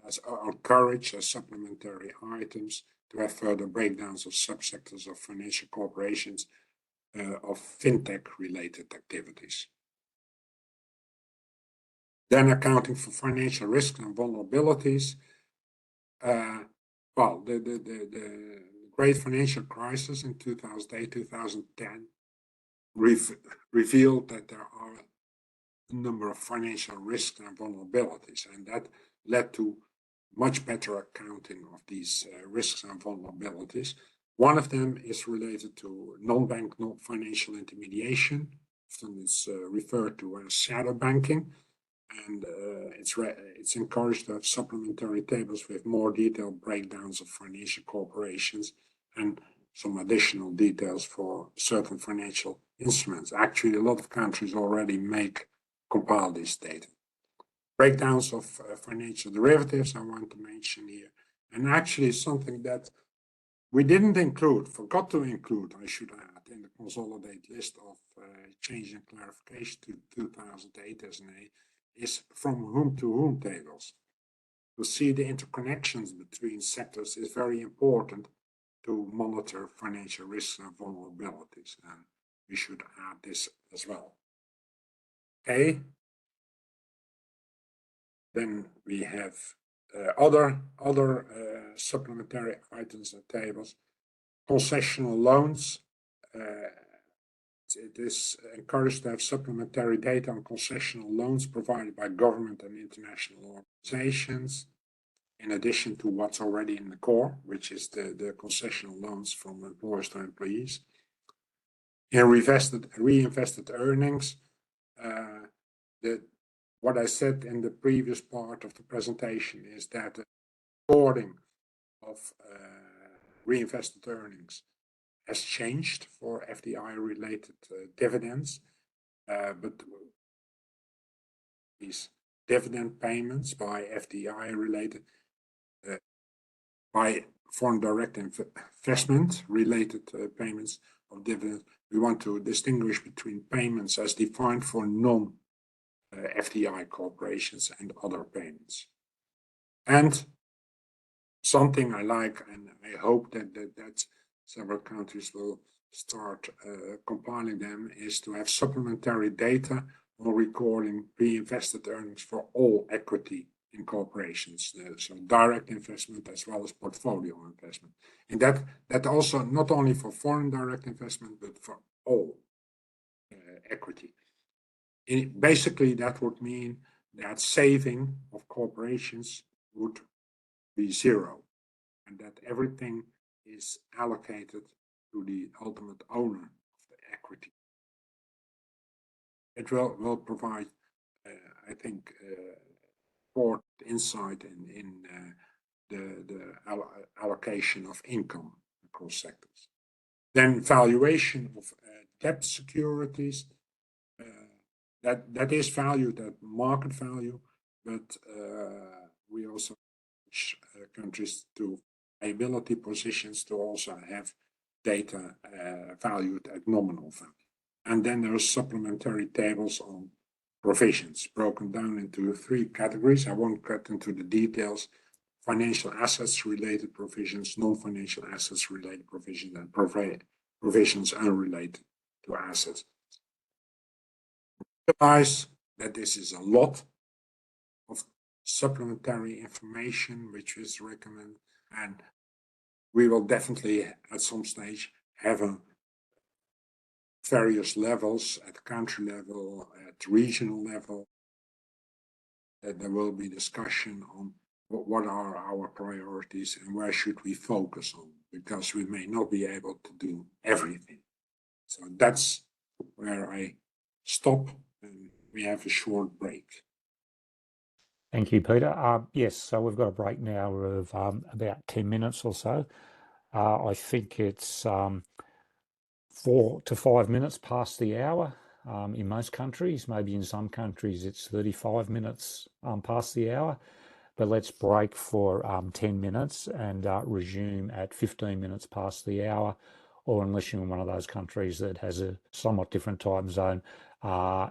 as encouraged as supplementary items to have further breakdowns of subsectors of financial corporations of fintech related activities. Then accounting for financial risks and vulnerabilities. Well, the great financial crisis in 2008, 2010 revealed that there are a number of financial risks and vulnerabilities, and that led to much better accounting of these risks and vulnerabilities. One of them is related to non-bank, non-financial intermediation. Often it's referred to as shadow banking, and it's encouraged to have supplementary tables with more detailed breakdowns of financial corporations and some additional details for certain financial instruments. Actually, a lot of countries already compile this data. Breakdowns of financial derivatives I want to mention here, and actually something that we didn't include, forgot to include, I should add, in the consolidated list of change and clarification to 2008 SNA is from whom to whom tables. To see the interconnections between sectors is very important to monitor financial risks and vulnerabilities, and we should add this as well. Okay. Then we have other supplementary items and tables. Concessional loans. It is encouraged to have supplementary data on concessional loans provided by government and international organizations, in addition to what's already in the core, which is the concessional loans from employers to employees. In reinvested earnings, what I said in the previous part of the presentation is that the recording of reinvested earnings has changed for FDI-related dividends, but these dividend payments by FDI-related, by foreign direct investment-related payments of dividends, we want to distinguish between payments as defined for non-FDI corporations and other payments. And something I like, and I hope that several countries will start compiling them, is to have supplementary data on recording reinvested earnings for all equity in corporations, so direct investment as well as portfolio investment. And that also not only for foreign direct investment, but for all equity. Basically, that would mean that saving of corporations would be zero, and that everything is allocated to the ultimate owner of the equity. It will provide, I think, important insight in the allocation of income across sectors. Then valuation of debt securities. That is valued at market value, but we also push countries to liability positions to also have data valued at nominal value. And then there are supplementary tables on provisions broken down into 3 categories. I won't get into the details: financial assets related provisions, non-financial assets related provisions, and provisions unrelated to assets. Realize that this is a lot of supplementary information which is recommended, and we will definitely at some stage have various levels at country level, at regional level, that there will be discussion on what are our priorities and where should we focus on, because we may not be able to do everything. So that's where I stop, and we have a short break.
Thank you, Peter. Yes, so we've got a break now of about 10 minutes or so. I think it's 4 to 5 minutes past the hour in most countries. Maybe in some countries it's 35 minutes past the hour. But let's break for 10 minutes and resume at 15 minutes past the hour, or unless you're in one of those countries that has a somewhat different time zone,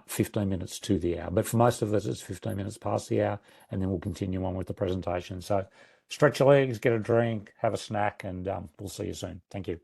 15 minutes to the hour. But for most of us, it's 15 minutes past the hour, and then we'll continue on with the presentation. So stretch your legs, get a drink, have a snack, and we'll see you soon. Thank you.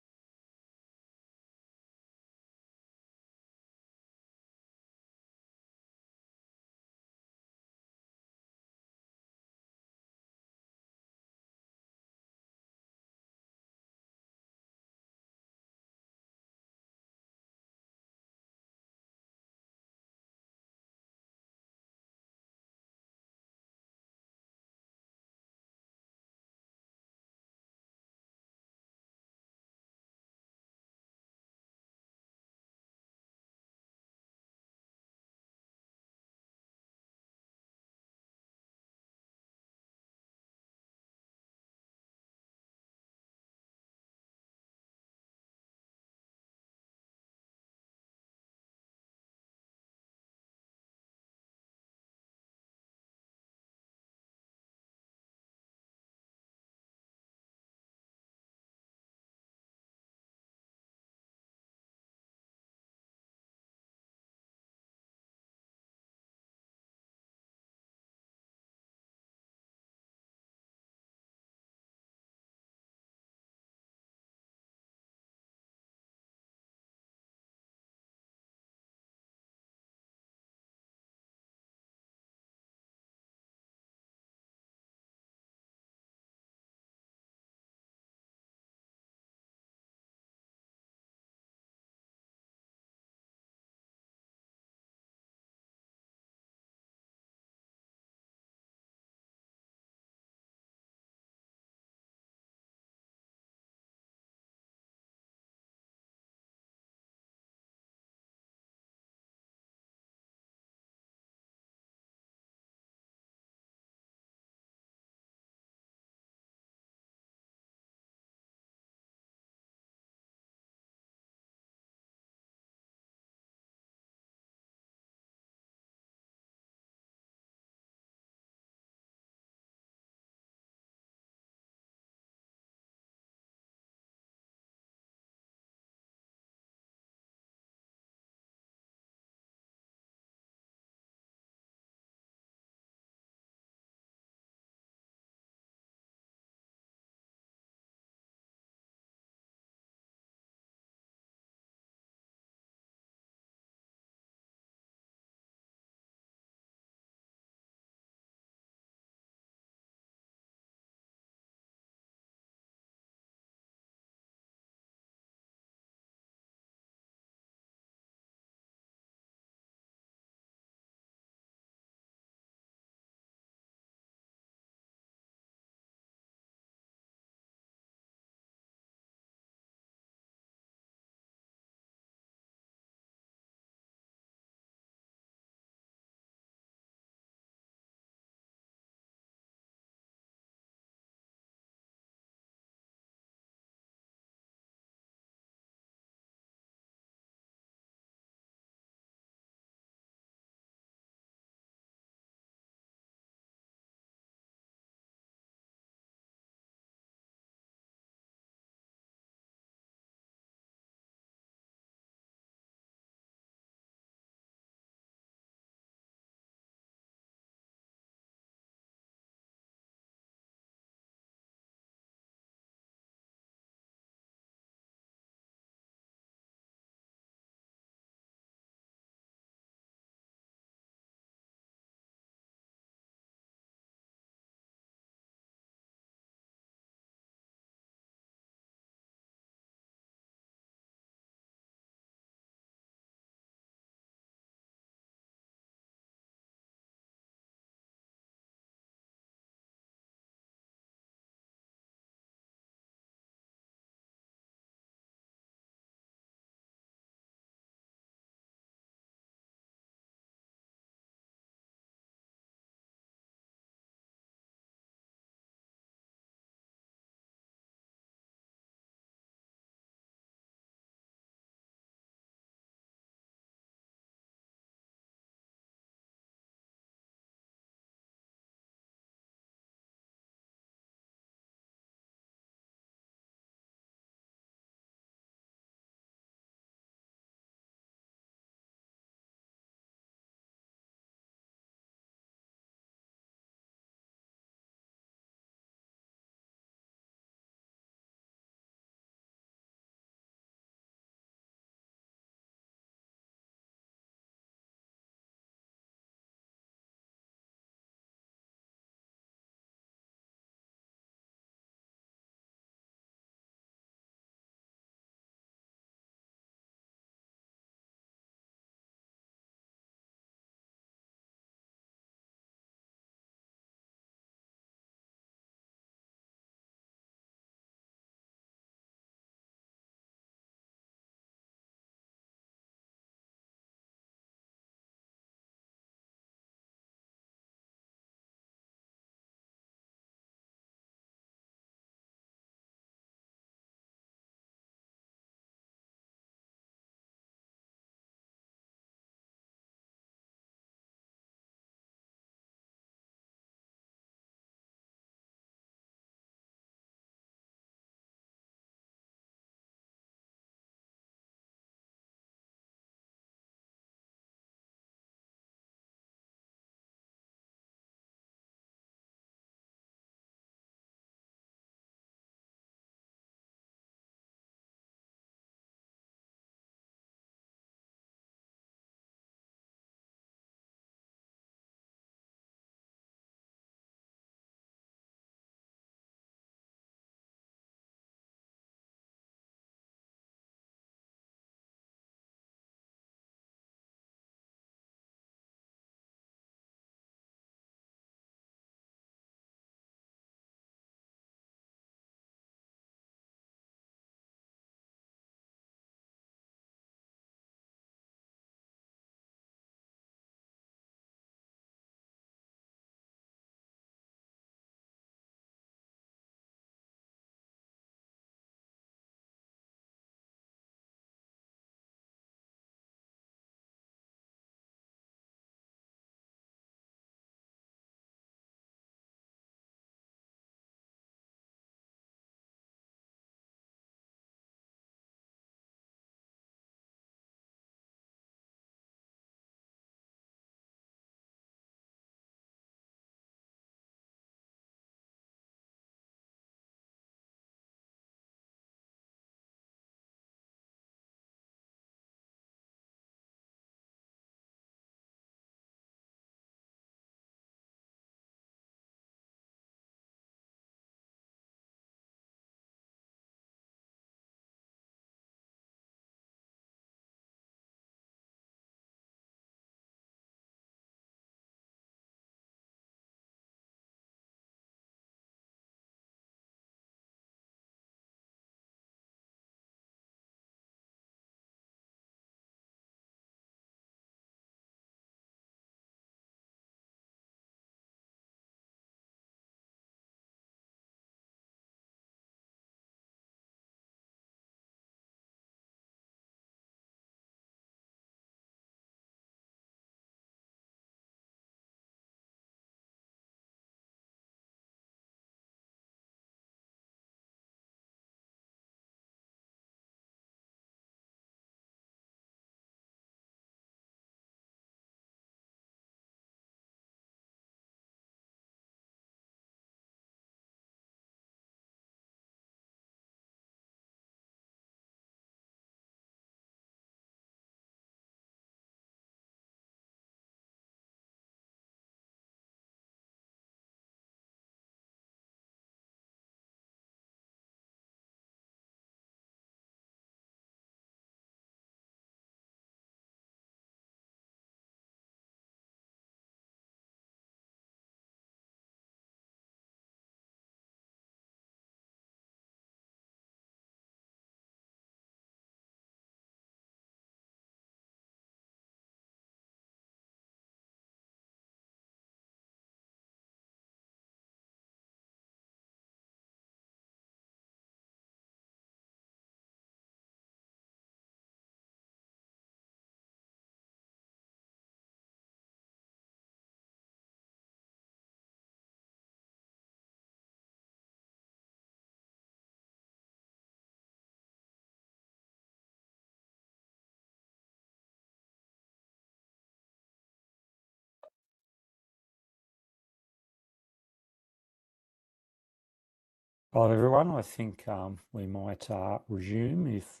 Hello, everyone. I think we might resume if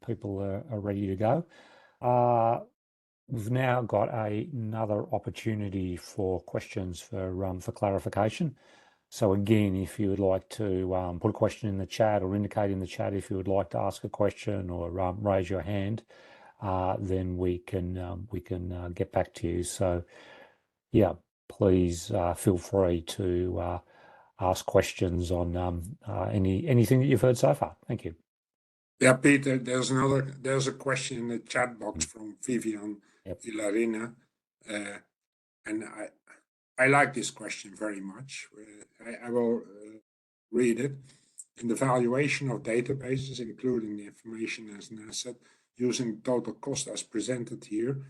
people are ready to go. We've now got another opportunity for questions for clarification. So again, if you would like to put a question in the chat or indicate in the chat if you would like to ask a question or raise your hand, then we can get back to you. So yeah, please feel free to ask questions on anything that you've heard so far. Thank you.
Yeah, Peter, there's a question in the chat box from Vivian Ilarina, and I like this question very much. I will read it. In the valuation of databases, including the information as an asset, using total cost as presented here,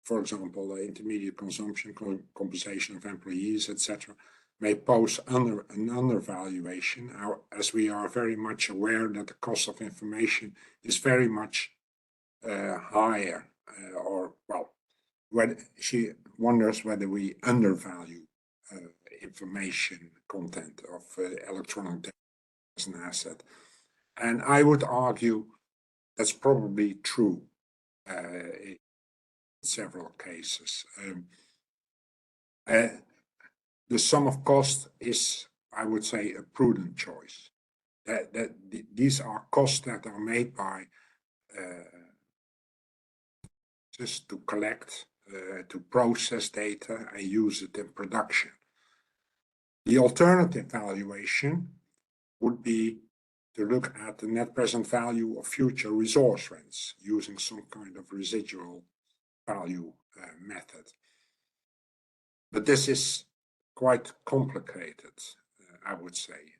for example, intermediate consumption, compensation of employees, etc., may pose an undervaluation, as we are very much aware that the cost of information is very much higher, or well, when she wonders whether we undervalue information content of electronic data as an asset. And I would argue that's probably true in several cases. The sum of cost is, I would say, a prudent choice. These are costs that are made by just to collect, to process data and use it in production. The alternative valuation would be to look at the net present value of future resource rents using some kind of residual value method. But this is quite complicated, I would say.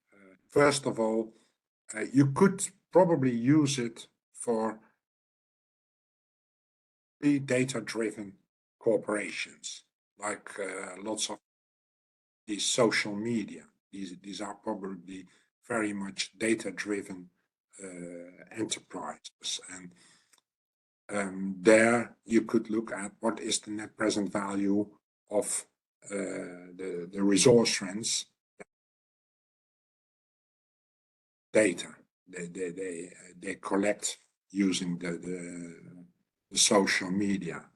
First of all, you could probably use it for the data-driven corporations, like lots of these social media. These are probably very much data-driven enterprises. And there you could look at what is the net present value of the resource rents data they collect using the social media.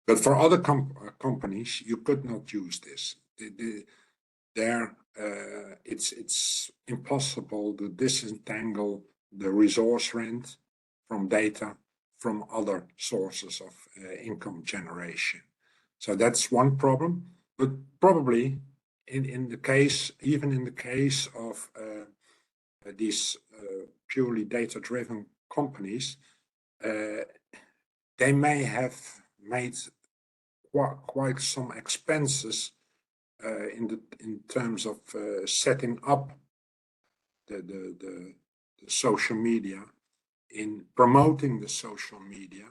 But for other companies, you could not use this. It's impossible to disentangle the resource rent from data from other sources of income generation. So that's one problem. But probably in the case, even in the case of these purely data-driven companies, they may have made quite some expenses in terms of setting up the social media, in promoting the social media,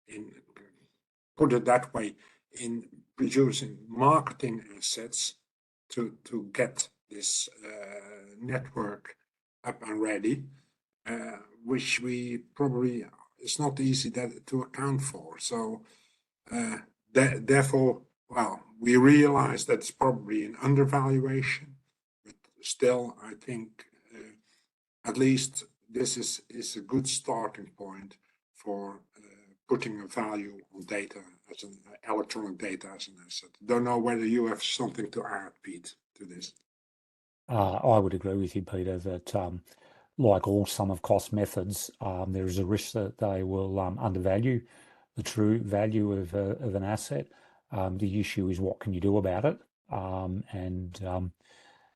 in put it that way, in producing marketing assets to get this network up and ready, which we probably it's not easy to account for. So therefore, well, we realize that's probably an undervaluation, but still, I think at least this is a good starting point for putting a value on data as an electronic data as an asset. Don't know whether you have something to add, Pete, to this.
I would agree with you, Peter, that like all sum of cost methods, there is a risk that they will undervalue the true value of an asset. The issue is what can you do about it?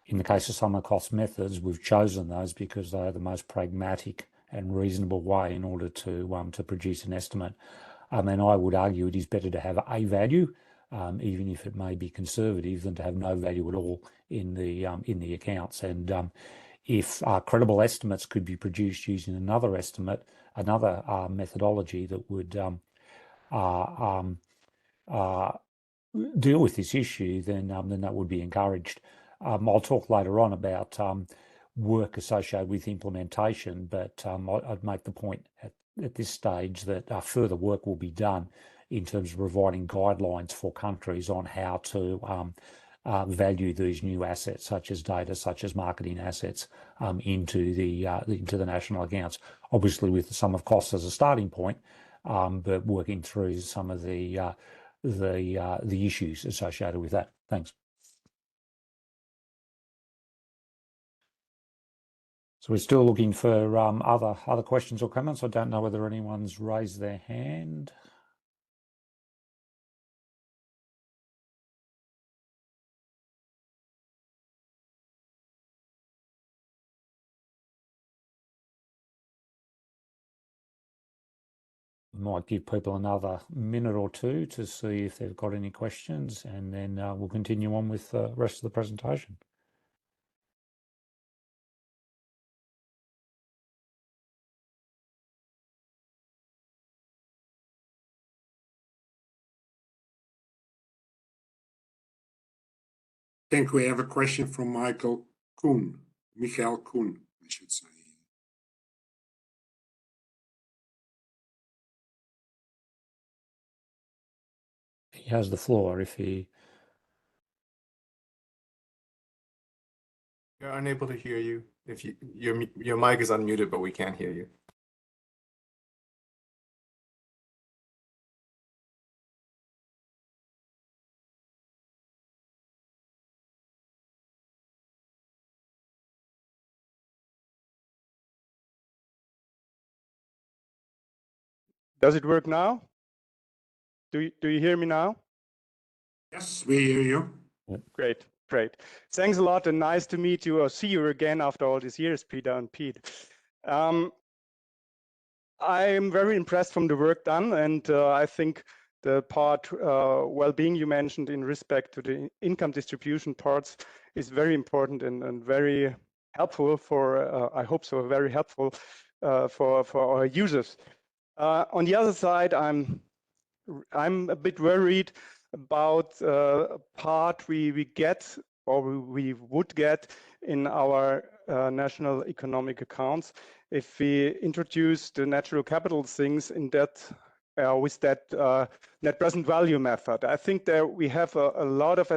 In the case of sum of cost methods, we've chosen those because they are the most pragmatic and reasonable way in order to produce an estimate. And I would argue it is better to have a value, even if it may be conservative, than to have no value at all in the accounts. And if credible estimates could be produced using another methodology that would deal with this issue, then that would be encouraged. I'll talk later on about work associated with implementation, but I'd make the point at this stage that further work will be done in terms of providing guidelines for countries on how to value these new assets, such as data, such as marketing assets, into the national accounts. Obviously, with the sum of costs as a starting point, but working through some of the issues associated with that. Thanks. So we're still looking for other questions or comments. I don't know whether anyone's raised their hand. Might give people another minute or two to see if they've got any questions, and then we'll continue on with the rest of the presentation.
I think we have a question from Michael Kuhn, Michael Kuhn, I should say.
He has the floor if he...
We're unable to hear you. If your mic is unmuted, but we can't hear you.
Does it work now? Do you hear me now?
Yes, we hear you.
Great. Thanks a lot, and nice to meet you or see you again after all these years, Peter and Pete. I am very impressed from the work done, and I think the part well-being you mentioned in respect to the income distribution parts is very important and very helpful for, I hope so, very helpful for our users. On the other side, I'm a bit worried about part we get or we would get in our national economic accounts if we introduce the natural capital things in that with that net present value method. I think that we have a lot of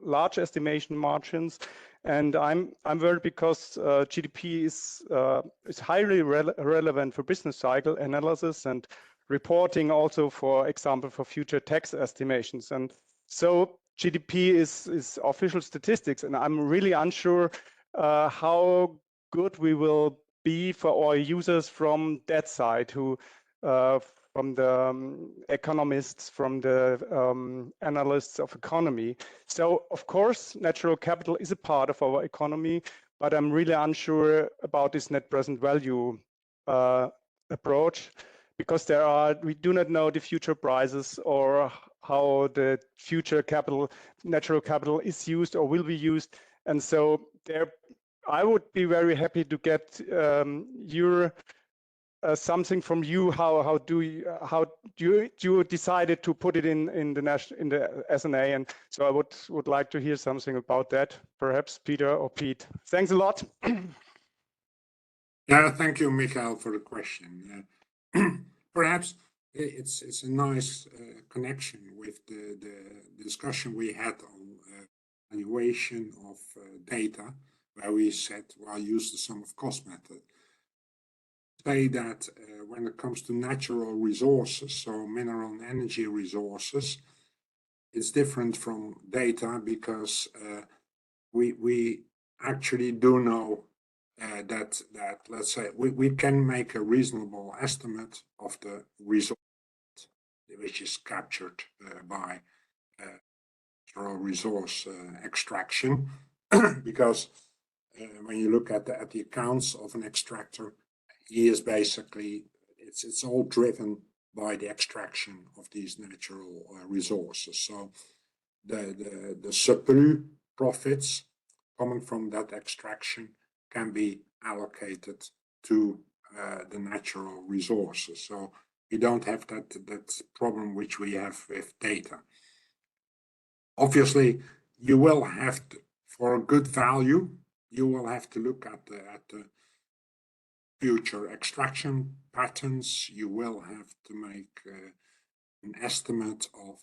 large estimation margins, and I'm worried because GDP is highly relevant for business cycle analysis and reporting, also, for example, for future tax estimations. And so GDP is official statistics, and I'm really unsure how good we will be for our users from that side, who from the economists, from the analysts of economy. So of course, natural capital is a part of our economy, but I'm really unsure about this net present value approach, because we do not know the future prices or how the future natural capital is used or will be used. And so I would be very happy to get your something from you. How do you decided to put it in the SNA? And so I would like to hear something about that, perhaps Peter or Pete. Thanks a lot.
Yeah, thank you, Michael, for the question. Perhaps it's a nice connection with the discussion we had on valuation of data, where we said, well, use the sum of cost method. Say that when it comes to natural resources, so mineral and energy resources, it's different from data, because we actually do know that let's say we can make a reasonable estimate of the result which is captured by natural resource extraction, because when you look at the accounts of an extractor, he is basically, it's all driven by the extraction of these natural resources. So the surplus profits coming from that extraction can be allocated to the natural resources. So we don't have that problem which we have with data. Obviously, you will have to, for a good value, you will have to look at the future extraction patterns. You will have to make an estimate of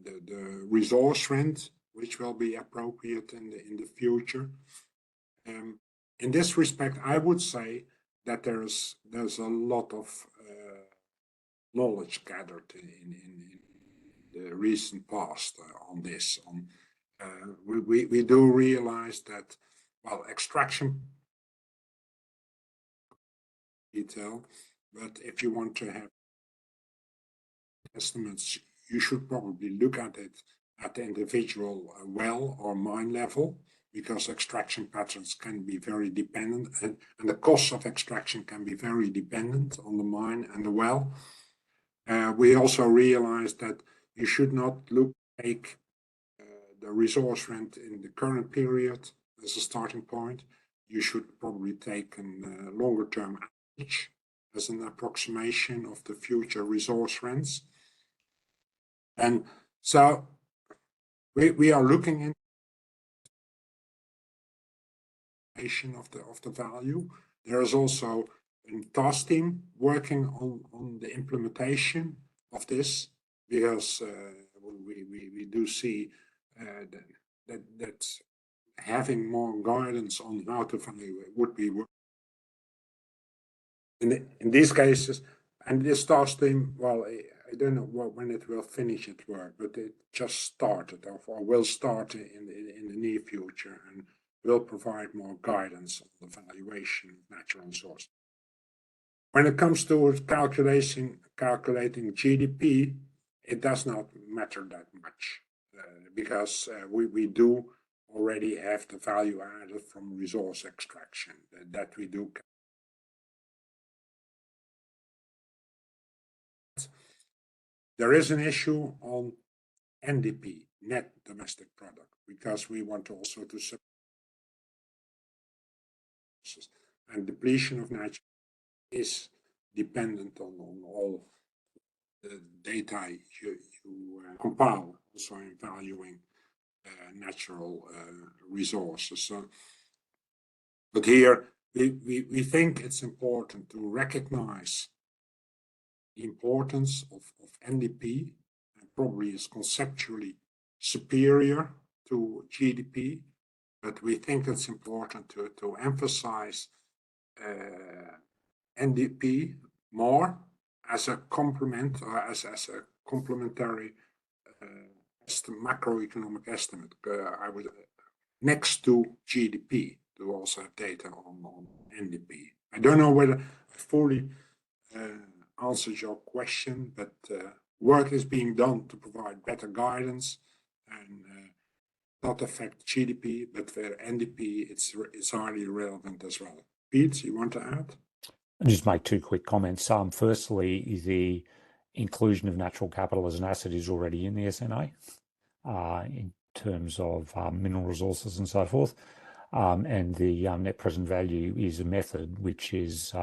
the resource rent which will be appropriate in the future. In this respect, I would say that there's a lot of knowledge gathered in the recent past on this. We do realize that, well, extraction detail, but if you want to have estimates, you should probably look at it at the individual well or mine level, because extraction patterns can be very dependent, and the cost of extraction can be very dependent on the mine and the well. We also realize that you should not take the resource rent in the current period as a starting point. You should probably take a longer term average as an approximation of the future resource rents. And so we are looking into of the value. There is also a task team working on the implementation of this, because we do see that having more guidance on how to value it would be work. In these cases, and this task team, well, I don't know when it will finish its work, but it just started or will start in the near future, and will provide more guidance on the valuation of natural resources. When it comes to calculating GDP, it does not matter that much, because we do already have the value added from resource extraction that we do. There is an issue on NDP, net domestic product, because we want also to support, and depletion of natural is dependent on all the data you compile, also in valuing natural resources. So, but here we think it's important to recognize the importance of NDP, and probably is conceptually superior to GDP, but we think it's important to emphasize NDP more as a complement, or as a complementary macroeconomic estimate. I would next to GDP to also have data on NDP. I don't know whether I fully answered your question, but work is being done to provide better guidance and not affect GDP, but for NDP, it's highly relevant as well. Piet, you want to add?
I'll just make two quick comments. Firstly, the inclusion of natural capital as an asset is already in the SNA in terms of mineral resources and so forth. And the net present value is a method which is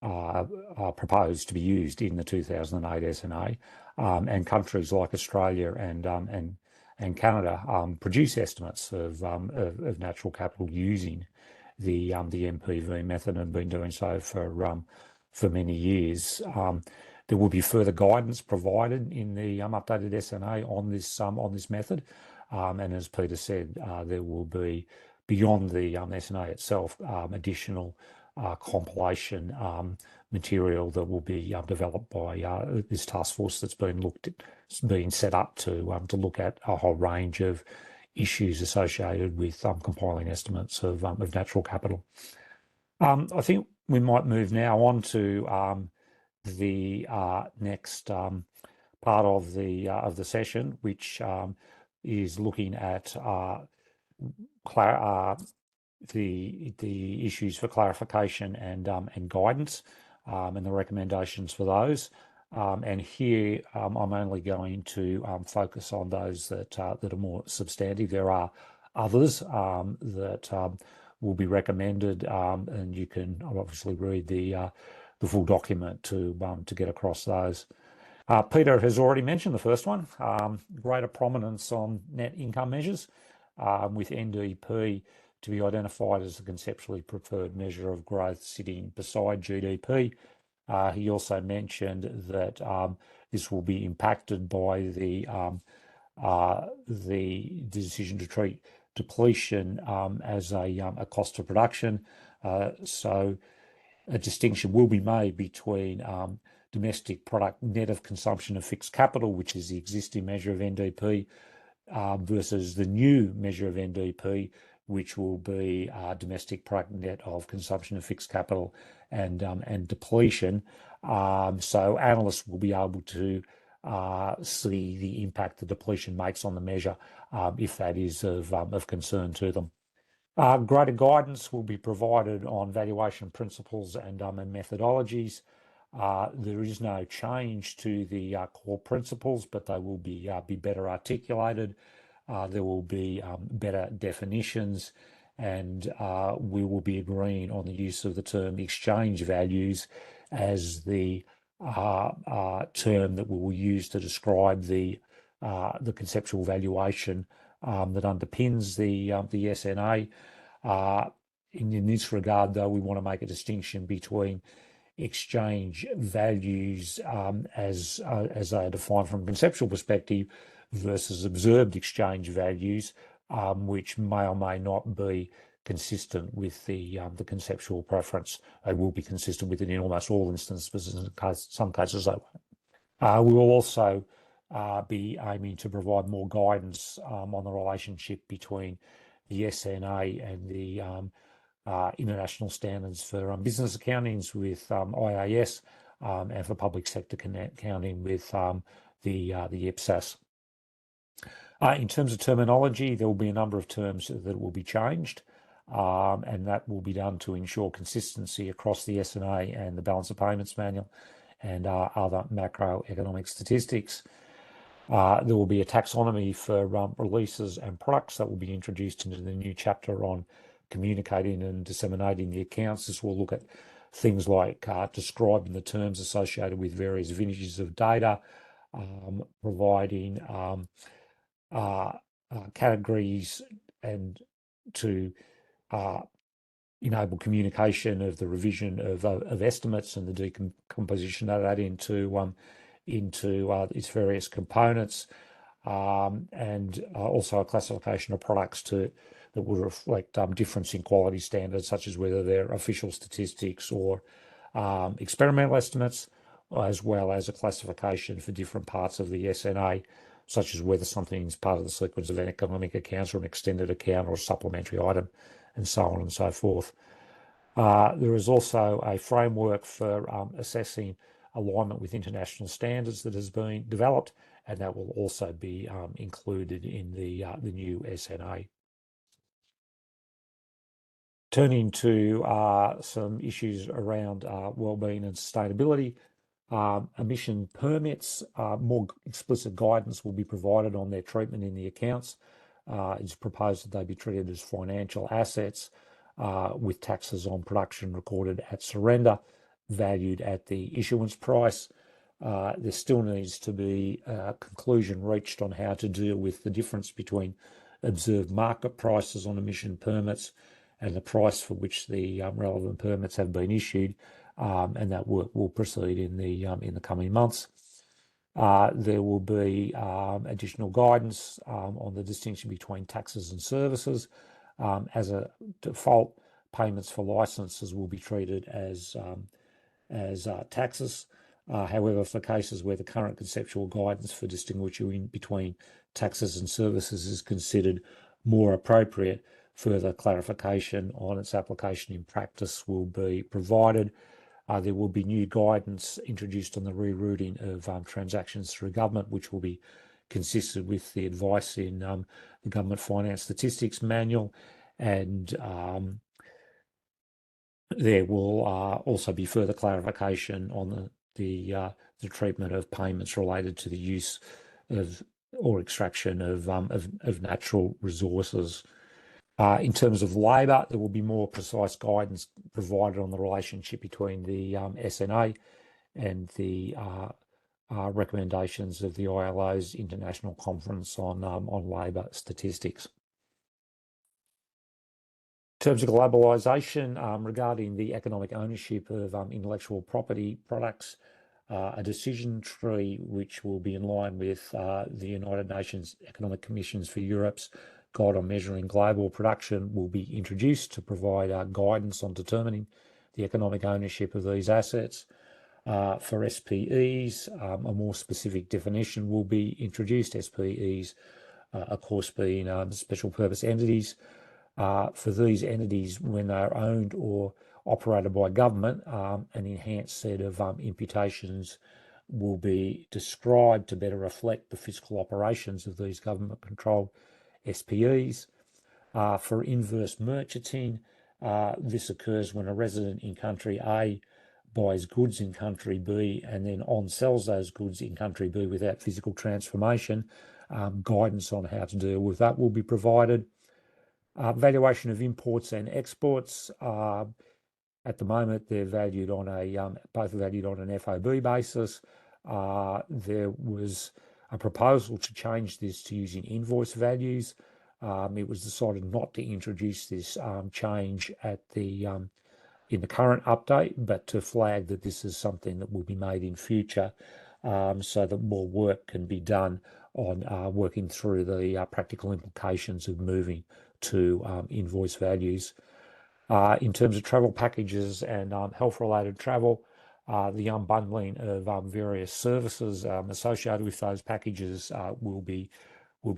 proposed to be used in the 2008 SNA. And countries like Australia and Canada produce estimates of natural capital using the NPV method, and have been doing so for many years. There will be further guidance provided in the updated SNA on this method, and as Peter said, there will be, beyond the SNA itself, additional compilation material that will be developed by this task force that's been set up to look at a whole range of issues associated with compiling estimates of natural capital. I think we might move now on to the next part of the session, which is looking at the issues for clarification and guidance, and the recommendations for those. And here I'm only going to focus on those that are more substantive. There are others that will be recommended, and you can obviously read the full document to get across those. Peter has already mentioned the first one, greater prominence on net income measures, with NDP to be identified as the conceptually preferred measure of growth sitting beside GDP. He also mentioned that this will be impacted by the the decision to treat depletion as a cost of production. So a distinction will be made between domestic product net of consumption of fixed capital, which is the existing measure of NDP, versus the new measure of NDP, which will be domestic product net of consumption of fixed capital and depletion. So analysts will be able to see the impact the depletion makes on the measure if that is of concern to them. Greater guidance will be provided on valuation principles and methodologies. There is no change to the core principles, but they will be better articulated. There will be better definitions, and we will be agreeing on the use of the term exchange values as the term that we will use to describe the conceptual valuation that underpins the SNA. In this regard, though, we want to make a distinction between exchange values as they are defined from a conceptual perspective versus observed exchange values, which may or may not be consistent with the conceptual preference. They will be consistent with it in almost all instances, but in some cases they won't. We will also be aiming to provide more guidance on the relationship between the SNA and the international standards for business accountings with IAS and for public sector accounting with the IPSAS. In terms of terminology, there will be a number of terms that will be changed, and that will be done to ensure consistency across the SNA and the Balance of Payments Manual and other macroeconomic statistics. There will be a taxonomy for releases and products that will be introduced into the new chapter on communicating and disseminating the accounts. This will look at things like describing the terms associated with various vintages of data, providing categories and to enable communication of the revision of estimates and the decomposition of that into its various components, and also a classification of products that will reflect difference in quality standards, such as whether they're official statistics or experimental estimates, as well as a classification for different parts of the SNA, such as whether something is part of the sequence of an economic account or an extended account or a supplementary item, and so on and so forth. There is also a framework for assessing alignment with international standards that has been developed, and that will also be included in the new SNA. Turning to some issues around wellbeing and sustainability, emission permits, more explicit guidance will be provided on their treatment in the accounts. It's proposed that they be treated as financial assets with taxes on production recorded at surrender, valued at the issuance price. There still needs to be a conclusion reached on how to deal with the difference between observed market prices on emission permits and the price for which the relevant permits have been issued, and that work will proceed in the coming months. There will be additional guidance on the distinction between taxes and services. As a default, payments for licenses will be treated as taxes. However, for cases where the current conceptual guidance for distinguishing between taxes and services is considered more appropriate, further clarification on its application in practice will be provided. There will be new guidance introduced on the rerouting of transactions through government, which will be consistent with the advice in the Government Finance Statistics Manual, and there will also be further clarification on the treatment of payments related to the use of or extraction of natural resources. In terms of labour, there will be more precise guidance provided on the relationship between the SNA and the recommendations of the ILO's International Conference on Labour Statistics. In terms of globalisation, regarding the economic ownership of intellectual property products, a decision tree which will be in line with the United Nations Economic Commissions for Europe's Guide on Measuring Global Production will be introduced to provide guidance on determining the economic ownership of these assets. For SPEs, a more specific definition will be introduced. SPEs, of course, being special purpose entities. For these entities, when they're owned or operated by government, an enhanced set of imputations will be described to better reflect the fiscal operations of these government-controlled SPEs. For inverse merchanting, this occurs when a resident in country A buys goods in country B and then on-sells those goods in country B without physical transformation. Guidance on how to deal with that will be provided. Valuation of imports and exports. At the moment, they're valued on both valued on an FOB basis. There was a proposal to change this to using invoice values. It was decided not to introduce this change at in the current update, but to flag that this is something that will be made in future, so that more work can be done on working through the practical implications of moving to invoice values. In terms of travel packages and health-related travel, the unbundling of various services associated with those packages will be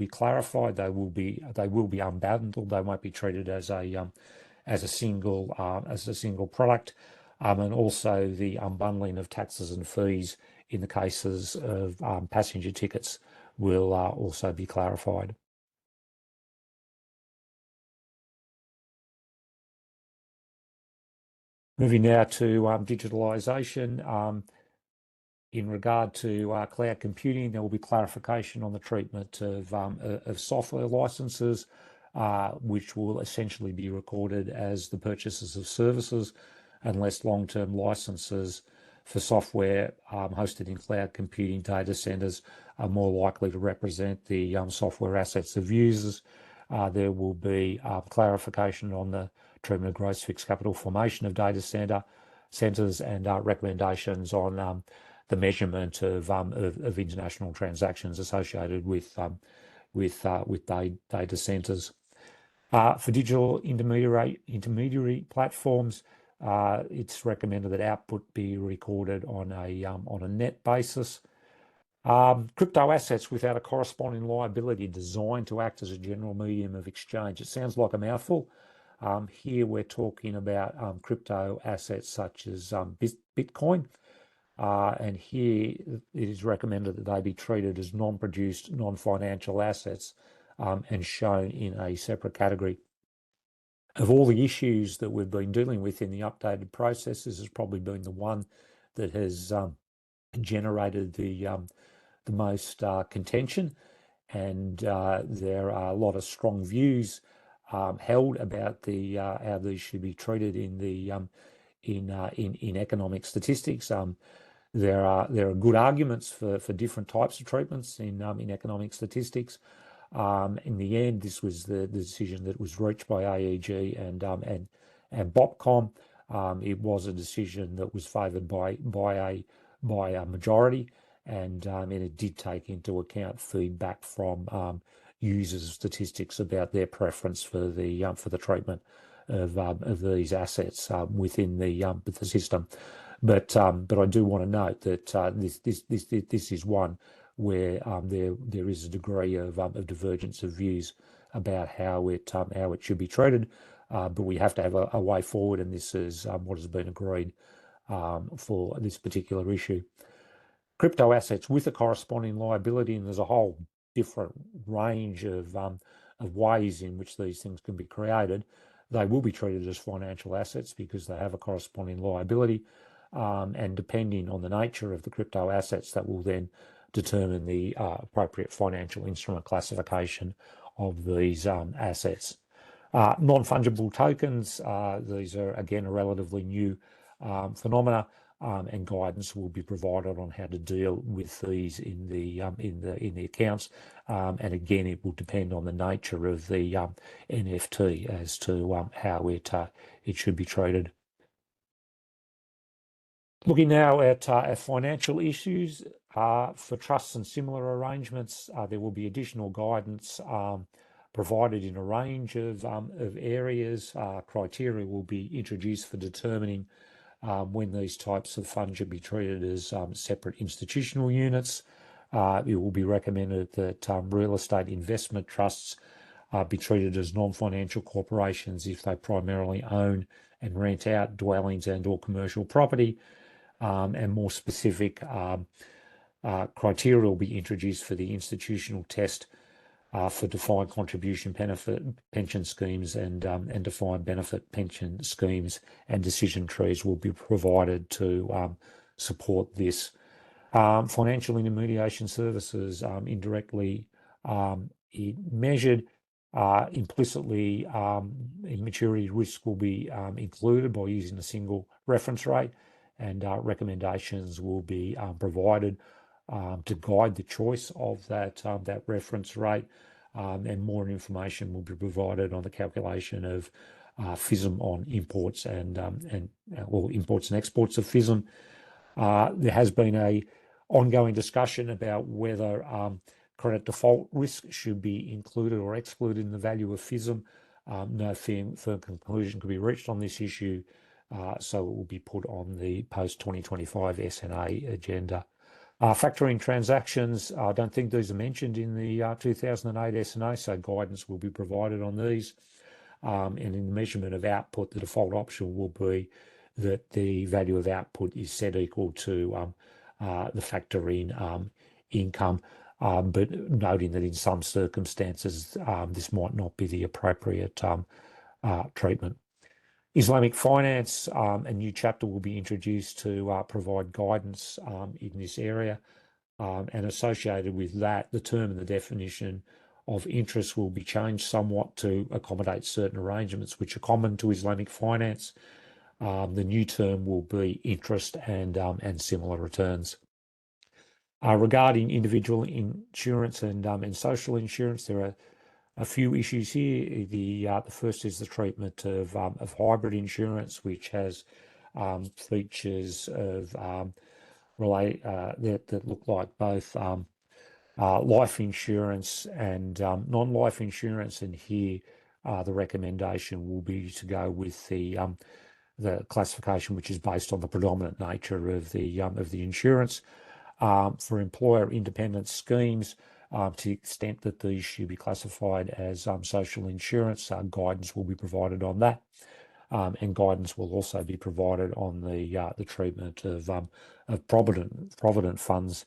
clarified. They will be unbundled. They won't be treated as a single product, and also the unbundling of taxes and fees in the cases of passenger tickets will also be clarified. Moving now to digitalization. In regard to cloud computing, there will be clarification on the treatment of software licenses, which will essentially be recorded as the purchases of services, unless long-term licenses for software hosted in cloud computing data centers are more likely to represent the software assets of users. There will be clarification on the treatment of gross fixed capital formation of data centers and recommendations on the measurement of international transactions associated with data centers. For digital intermediary platforms, it's recommended that output be recorded on a net basis. Crypto assets without a corresponding liability designed to act as a general medium of exchange. It sounds like a mouthful. Here we're talking about crypto assets such as Bitcoin. And here it is recommended that they be treated as non-produced, non-financial assets and shown in a separate category. Of all the issues that we've been dealing with in the updated process, this has probably been the one that has generated the most contention, and there are a lot of strong views held about how these should be treated in economic statistics. There are good arguments for different types of treatments in economic statistics. In the end, this was the decision that was reached by AEG and BOPCOM. It was a decision that was favoured by a majority, and it did take into account feedback from users of statistics about their preference for the treatment of these assets within the system. But I do want to note that this is one where there is a degree of divergence of views about how it should be treated, but we have to have a way forward, and this is what has been agreed for this particular issue. Crypto assets with a corresponding liability, and there's a whole different range of ways in which these things can be created. They will be treated as financial assets because they have a corresponding liability, and depending on the nature of the crypto assets, that will then determine the appropriate financial instrument classification of these assets. Non-fungible tokens, these are again a relatively new phenomena, and guidance will be provided on how to deal with these in the accounts. And again, it will depend on the nature of the NFT as to how it should be treated. Looking now at financial issues, for trusts and similar arrangements, there will be additional guidance provided in a range of areas. Criteria will be introduced for determining when these types of funds should be treated as separate institutional units. It will be recommended that real estate investment trusts be treated as non-financial corporations if they primarily own and rent out dwellings and/or commercial property. And more specific criteria will be introduced for the institutional test for defined contribution benefit pension schemes and defined benefit pension schemes, and decision trees will be provided to support this. Financial intermediation services indirectly measured implicitly in maturity risk will be included by using a single reference rate, and recommendations will be provided to guide the choice of that reference rate, and more information will be provided on the calculation of FISM on imports and imports and exports of FISM. There has been a ongoing discussion about whether credit default risk should be included or excluded in the value of FISM. No firm conclusion could be reached on this issue, so it will be put on the post-2025 SNA agenda. Factoring transactions, I don't think these are mentioned in the 2008 SNA, so guidance will be provided on these. And in the measurement of output, the default option will be that the value of output is set equal to the factoring income, but noting that in some circumstances this might not be the appropriate treatment. Islamic finance, a new chapter will be introduced to provide guidance in this area, and associated with that, the term and the definition of interest will be changed somewhat to accommodate certain arrangements which are common to Islamic finance. The new term will be interest and similar returns. Regarding individual insurance and social insurance, there are a few issues here. The first is the treatment of hybrid insurance, which has features of that look like both life insurance and non-life insurance. And here, the recommendation will be to go with the classification, which is based on the predominant nature of the insurance. For employer independent schemes, to the extent that these should be classified as social insurance, guidance will be provided on that, and guidance will also be provided on the treatment of provident funds,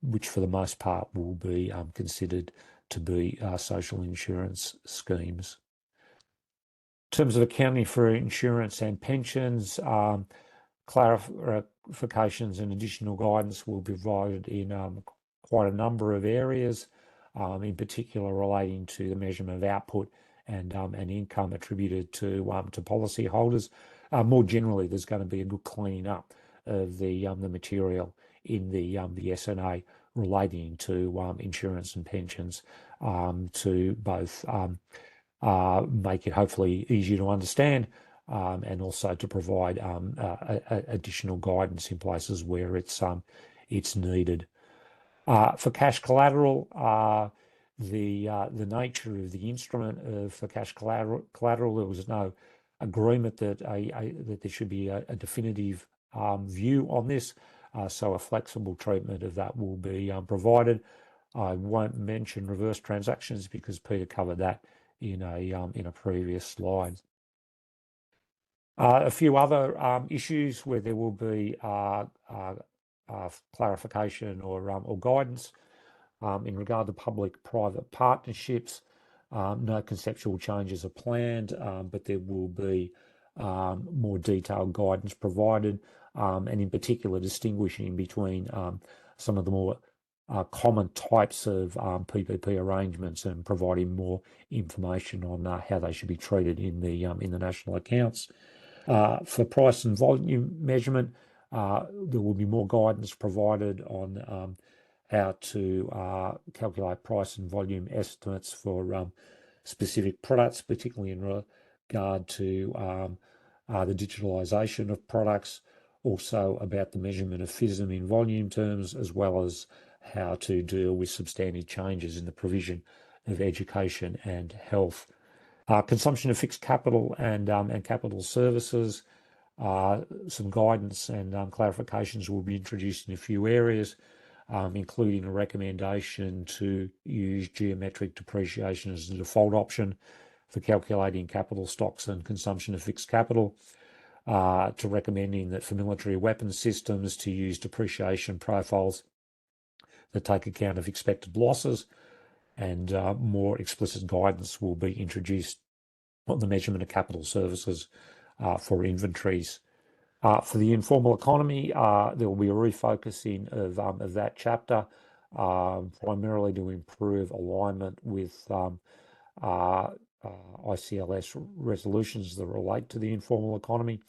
which for the most part will be considered to be social insurance schemes. In terms of accounting for insurance and pensions, clarifications and additional guidance will be provided in quite a number of areas, in particular relating to the measurement of output and income attributed to policyholders. More generally, there's going to be a good cleaning up of the material in the SNA relating to insurance and pensions, to both make it hopefully easier to understand, and also to provide additional guidance in places where it's needed. For cash collateral, the nature of the instrument for cash collateral, there was no agreement that there should be a definitive view on this, so a flexible treatment of that will be provided. I won't mention reverse transactions because Peter covered that in a previous slide. A few other issues where there will be clarification or guidance in regard to public-private partnerships. No conceptual changes are planned, but there will be more detailed guidance provided, and in particular distinguishing between some of the more common types of PPP arrangements and providing more information on how they should be treated in the national accounts. For price and volume measurement, there will be more guidance provided on how to calculate price and volume estimates for specific products, particularly in regard to the digitalization of products, also about the measurement of FISM in volume terms, as well as how to deal with substantive changes in the provision of education and health. Consumption of fixed capital and capital services. Some guidance and clarifications will be introduced in a few areas, including a recommendation to use geometric depreciation as the default option for calculating capital stocks and consumption of fixed capital, to recommending that for military weapons systems to use depreciation profiles that take account of expected losses, and more explicit guidance will be introduced on the measurement of capital services for inventories. For the informal economy, there will be a refocusing of that chapter, primarily to improve alignment with ICLS resolutions that relate to the informal economy,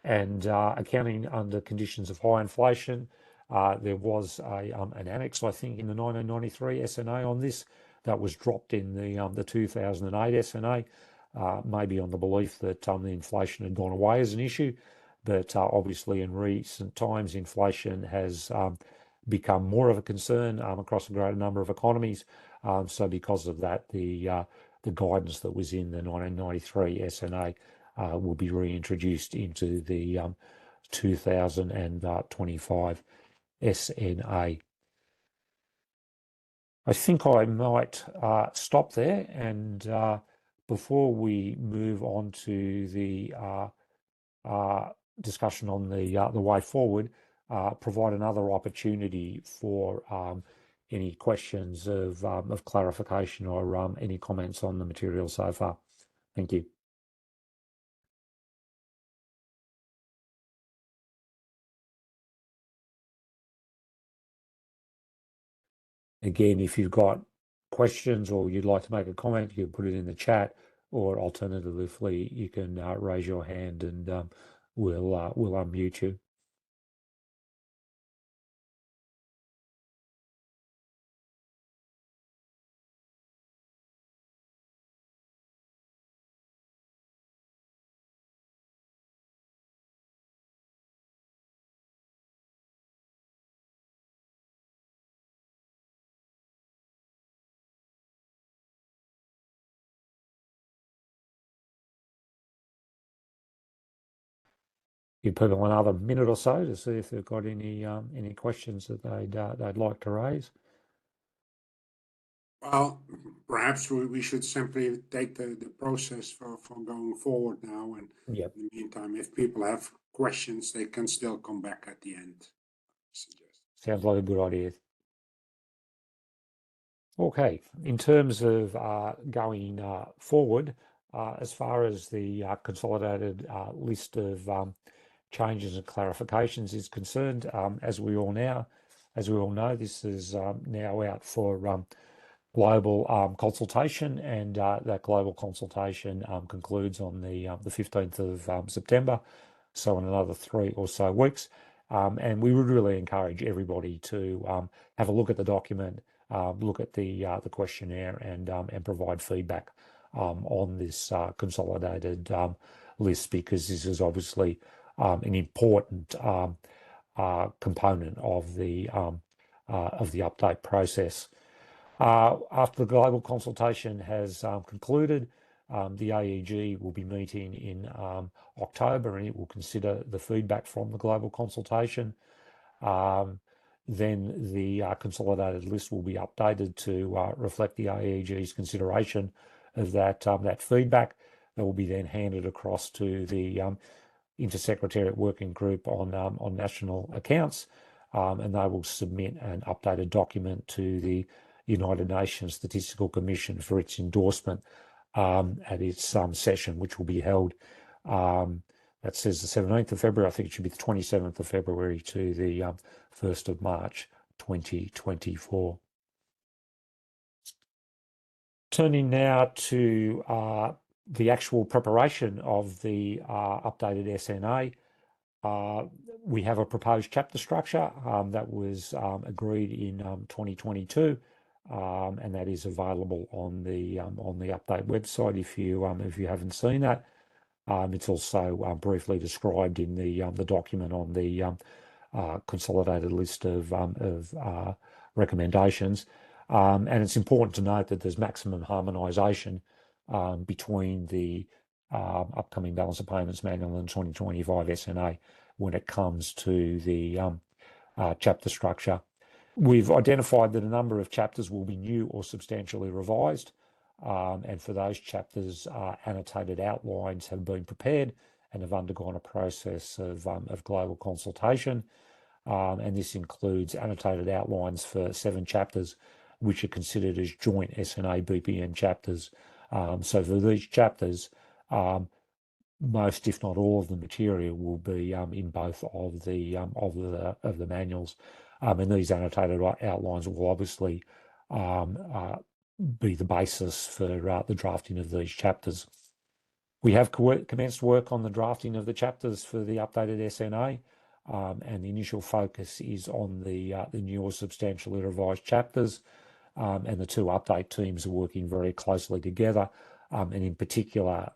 and accounting under conditions of high inflation. There was an annex, I think, in the 1993 SNA on this that was dropped in the 2008 SNA, maybe on the belief that the inflation had gone away as an issue. But obviously in recent times, inflation has become more of a concern across a greater number of economies. So because of that, the guidance that was in the 1993 SNA will be reintroduced into the 2025 SNA. I think I might stop there, and before we move on to the discussion on the way forward, provide another opportunity for any questions of clarification or any comments on the material so far. Thank you. Again, if you've got questions or you'd like to make a comment, you can put it in the chat, or alternatively, you can raise your hand and we'll unmute you. Give people another minute or so to see if they've got any questions that they'd like to raise.
Well, perhaps we should simply take the process for going forward now. And
Yep.
in the meantime, if people have questions, they can still come back at the end.
Sounds like a good idea. Okay, in terms of going forward, as far as the consolidated list of changes and clarifications is concerned, as we all know, this is now out for global consultation, and that global consultation concludes on the 15th of September, so in another 3 or so weeks. And we would really encourage everybody to have a look at the document, look at the questionnaire, and provide feedback on this consolidated list, because this is obviously an important component of the update process. After the global consultation has concluded, the AEG will be meeting in October, and it will consider the feedback from the global consultation. Then the consolidated list will be updated to reflect the AEG's consideration of that feedback. That will be then handed across to the Intersecretariat Working Group on National Accounts, and they will submit an updated document to the United Nations Statistical Commission for its endorsement at its session, which will be held, that says the 17th of February, I think it should be the 27th of February to the 1st of March 2024. Turning now to the actual preparation of the updated SNA, we have a proposed chapter structure that was agreed in 2022, and that is available on the update website if you haven't seen that. It's also briefly described in the document on the consolidated list of recommendations. And it's important to note that there's maximum harmonisation between the upcoming Balance of Payments Manual and 2025 SNA when it comes to the chapter structure. We've identified that a number of chapters will be new or substantially revised. And for those chapters, annotated outlines have been prepared and have undergone a process of global consultation. And this includes annotated outlines for 7 chapters, which are considered as joint SNA BPM chapters. So for these chapters, most, if not all, of the material will be in both of the manuals, and these annotated outlines will obviously be the basis for the drafting of these chapters. We have commenced work on the drafting of the chapters for the updated SNA, and the initial focus is on the new or substantially revised chapters, and the 2 update teams are working very closely together, and in particular,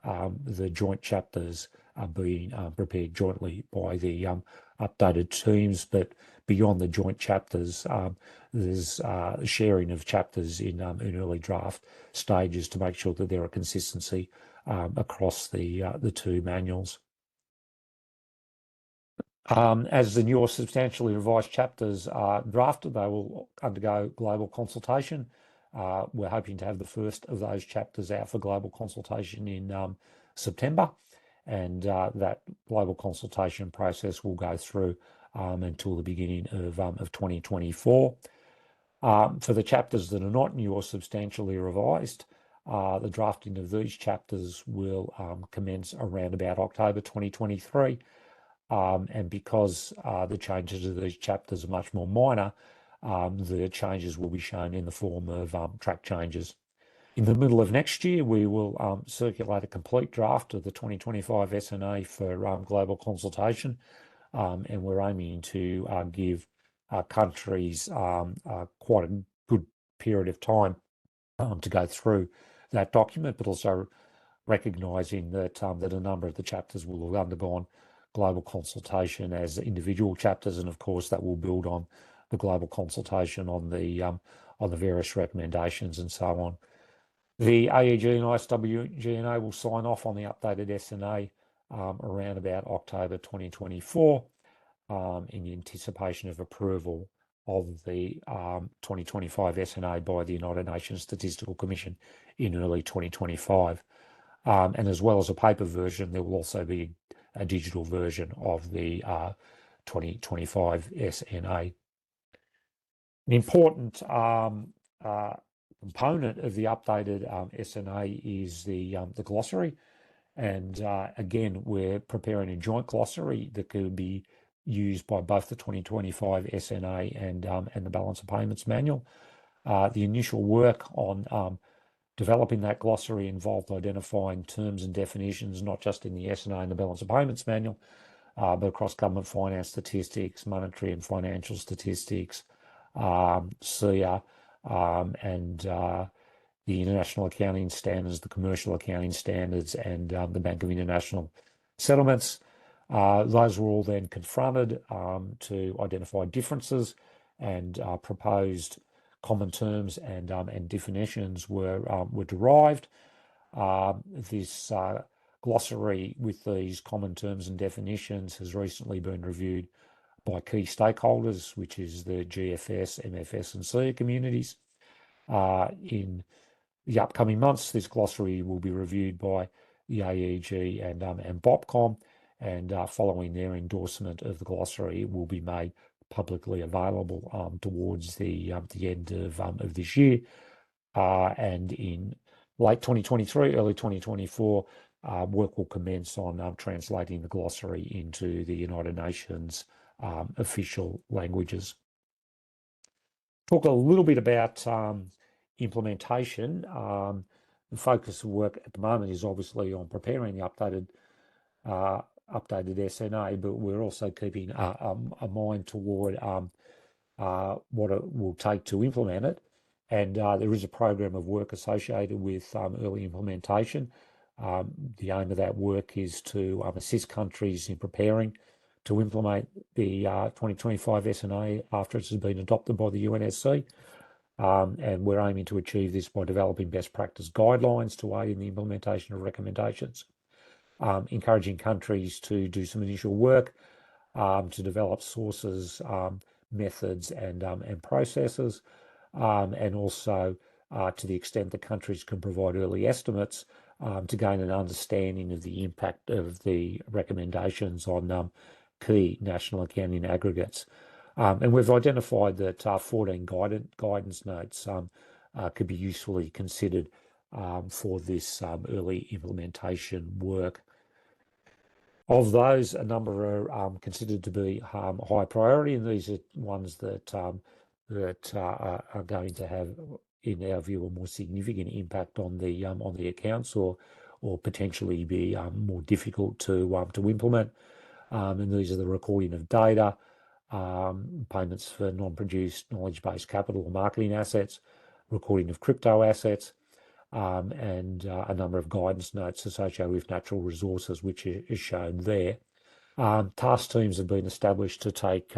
the joint chapters are being prepared jointly by the updated teams. But beyond the joint chapters, there's sharing of chapters in early draft stages to make sure that there are consistency across the 2 manuals. As the new or substantially revised chapters are drafted, they will undergo global consultation. We're hoping to have the first of those chapters out for global consultation in September, and that global consultation process will go through until the beginning of 2024. For the chapters that are not new or substantially revised, the drafting of these chapters will commence around about October 2023. And because the changes to these chapters are much more minor, the changes will be shown in the form of track changes. In the middle of next year, we will circulate a complete draft of the 2025 SNA for global consultation, and we're aiming to give countries quite a good period of time to go through that document, but also recognising that a number of the chapters will have undergone global consultation as individual chapters, and of course that will build on the global consultation on the various recommendations and so on. The AEG and ISWGNA will sign off on the updated SNA around about October 2024 in anticipation of approval of the 2025 SNA by the United Nations Statistical Commission in early 2025. And as well as a paper version, there will also be a digital version of the 2025 SNA. An important component of the updated SNA is the glossary, and again, we're preparing a joint glossary that could be used by both the 2025 SNA and the Balance of Payments Manual. The initial work on developing that glossary involved identifying terms and definitions, not just in the SNA and the Balance of Payments Manual, but across government finance statistics, monetary and financial statistics, SIA, and the International Accounting Standards, the Commercial Accounting Standards, and the Bank of International Settlements. Those were all then confronted to identify differences, and proposed common terms and definitions were derived. This glossary with these common terms and definitions has recently been reviewed by key stakeholders, which is the GFS, MFS and SIA communities. In the upcoming months, this glossary will be reviewed by the AEG and BOPCOM, and following their endorsement of the glossary, it will be made publicly available towards the end of this year. And in late 2023, early 2024, work will commence on translating the glossary into the United Nations official languages. Talk a little bit about implementation. The focus of work at the moment is obviously on preparing the updated SNA, but we're also keeping a mind toward what it will take to implement it. And there is a program of work associated with early implementation. The aim of that work is to assist countries in preparing to implement the 2025 SNA after it has been adopted by the UNSC. And we're aiming to achieve this by developing best practice guidelines to aid in the implementation of recommendations, encouraging countries to do some initial work to develop sources, methods, and processes, and also to the extent that countries can provide early estimates to gain an understanding of the impact of the recommendations on key national accounting aggregates. And we've identified that 14 guidance notes could be usefully considered for this early implementation work. Of those, a number are considered to be high priority, and these are ones that are going to have, in our view, a more significant impact on the accounts, or potentially be more difficult to implement. And these are the recording of data, payments for non-produced knowledge-based capital or marketing assets, recording of crypto assets, and a number of guidance notes associated with natural resources, which is shown there. Task teams have been established to take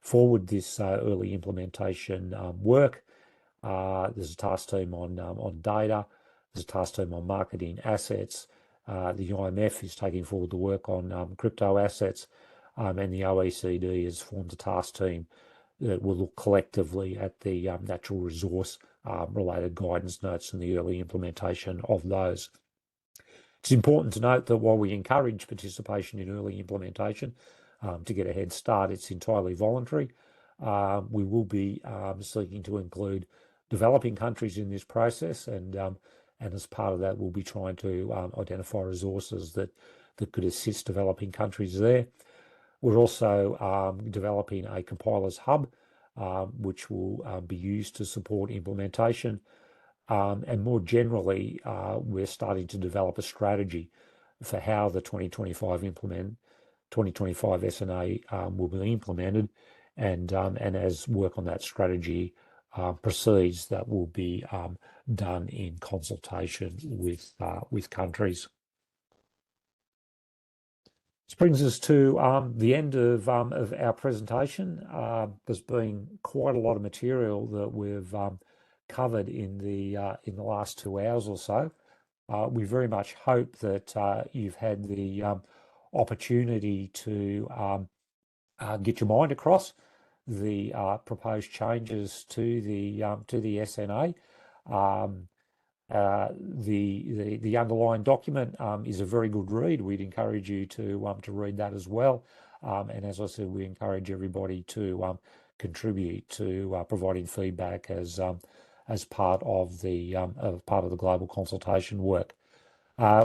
forward this early implementation work. There's a task team on data. There's a task team on marketing assets. The IMF is taking forward the work on crypto assets, and the OECD has formed a task team that will look collectively at the natural resource related guidance notes and the early implementation of those. It's important to note that while we encourage participation in early implementation to get a head start, it's entirely voluntary. We will be seeking to include developing countries in this process, and as part of that, we'll be trying to identify resources that could assist developing countries there. We're also developing a compilers hub, which will be used to support implementation. And more generally, we're starting to develop a strategy for how the 2025 SNA will be implemented. And as work on that strategy proceeds, that will be done in consultation with countries. This brings us to the end of our presentation. There's been quite a lot of material that we've covered in the last 2 hours or so. We very much hope that you've had the opportunity to get your mind across the proposed changes to the SNA. The underlying document is a very good read. We'd encourage you to read that as well. And as I said, we encourage everybody to contribute to providing feedback as part of the global consultation work.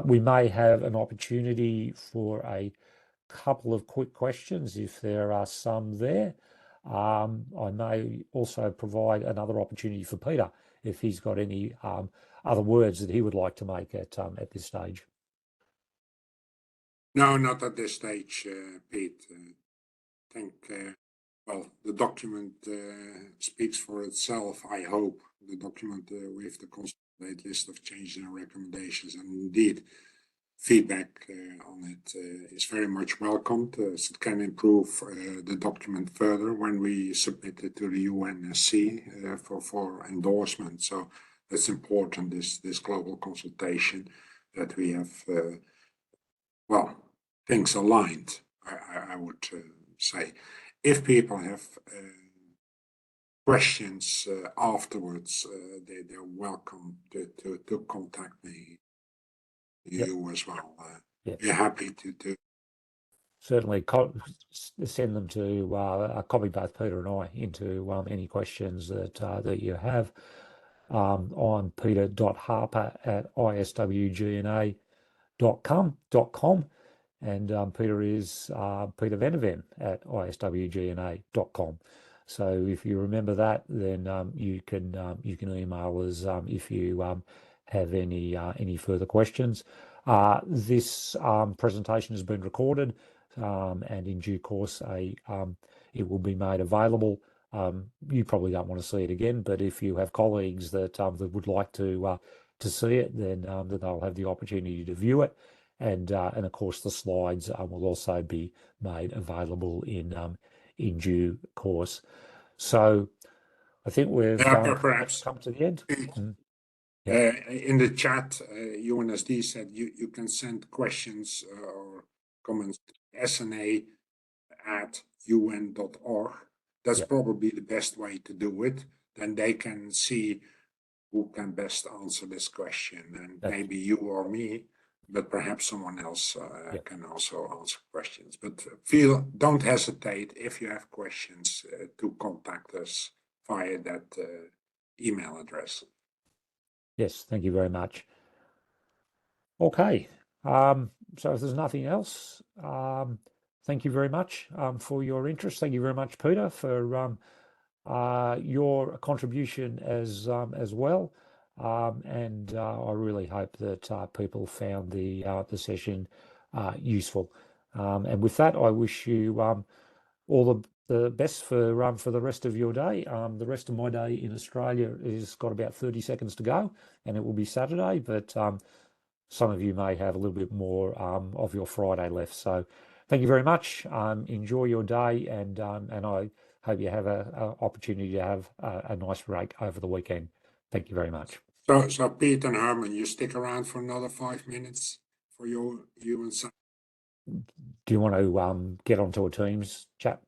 We may have an opportunity for a couple of quick questions if there are some there. I may also provide another opportunity for Peter if he's got any other words that he would like to make at this stage.
No, not at this stage, Pete. I think, well, the document speaks for itself, I hope. The document with the consolidated list of changes and recommendations, and indeed feedback on it is very much welcomed. So it can improve the document further when we submit it to the UNSC for endorsement. So it's important, this global consultation, that we have, well, things aligned, I would say. If people have questions afterwards, they're welcome to contact me. You as well. We're happy to
certainly send them to copy both Peter and I into any questions that you have. I'm peter.harper@iswgna.com, and Peter is Peter Veneven at iswgna.com. So if you remember that, then you can email us if you have any further questions. This presentation has been recorded, and in due course it will be made available. You probably don't want to see it again, but if you have colleagues that would like to to see it, then they'll have the opportunity to view it. And of course, the slides will also be made available in due course. So I think we've
perhaps
come to the end.
In the chat, UNSD said you can send questions or comments to SNA@un.org. That's probably the best way to do it. Then they can see who can best answer this question, and maybe you or me, but perhaps someone else can also answer questions. But don't hesitate if you have questions to contact us via that email address.
Yes, thank you very much. Okay, so if there's nothing else, thank you very much for your interest. Thank you very much, Peter, for your contribution as well. And I really hope that people found the session useful. And with that, I wish you all the best for the rest of your day. The rest of my day in Australia is got about 30 seconds to go, and it will be Saturday. But some of you may have a little bit more of your Friday left. So thank you very much. Enjoy your day, and I hope you have an opportunity to have a nice break over the weekend. Thank you very much.
So Pete and Herman, you stick around for another 5 minutes for you and Sam.
Do you want to get onto a Teams chat?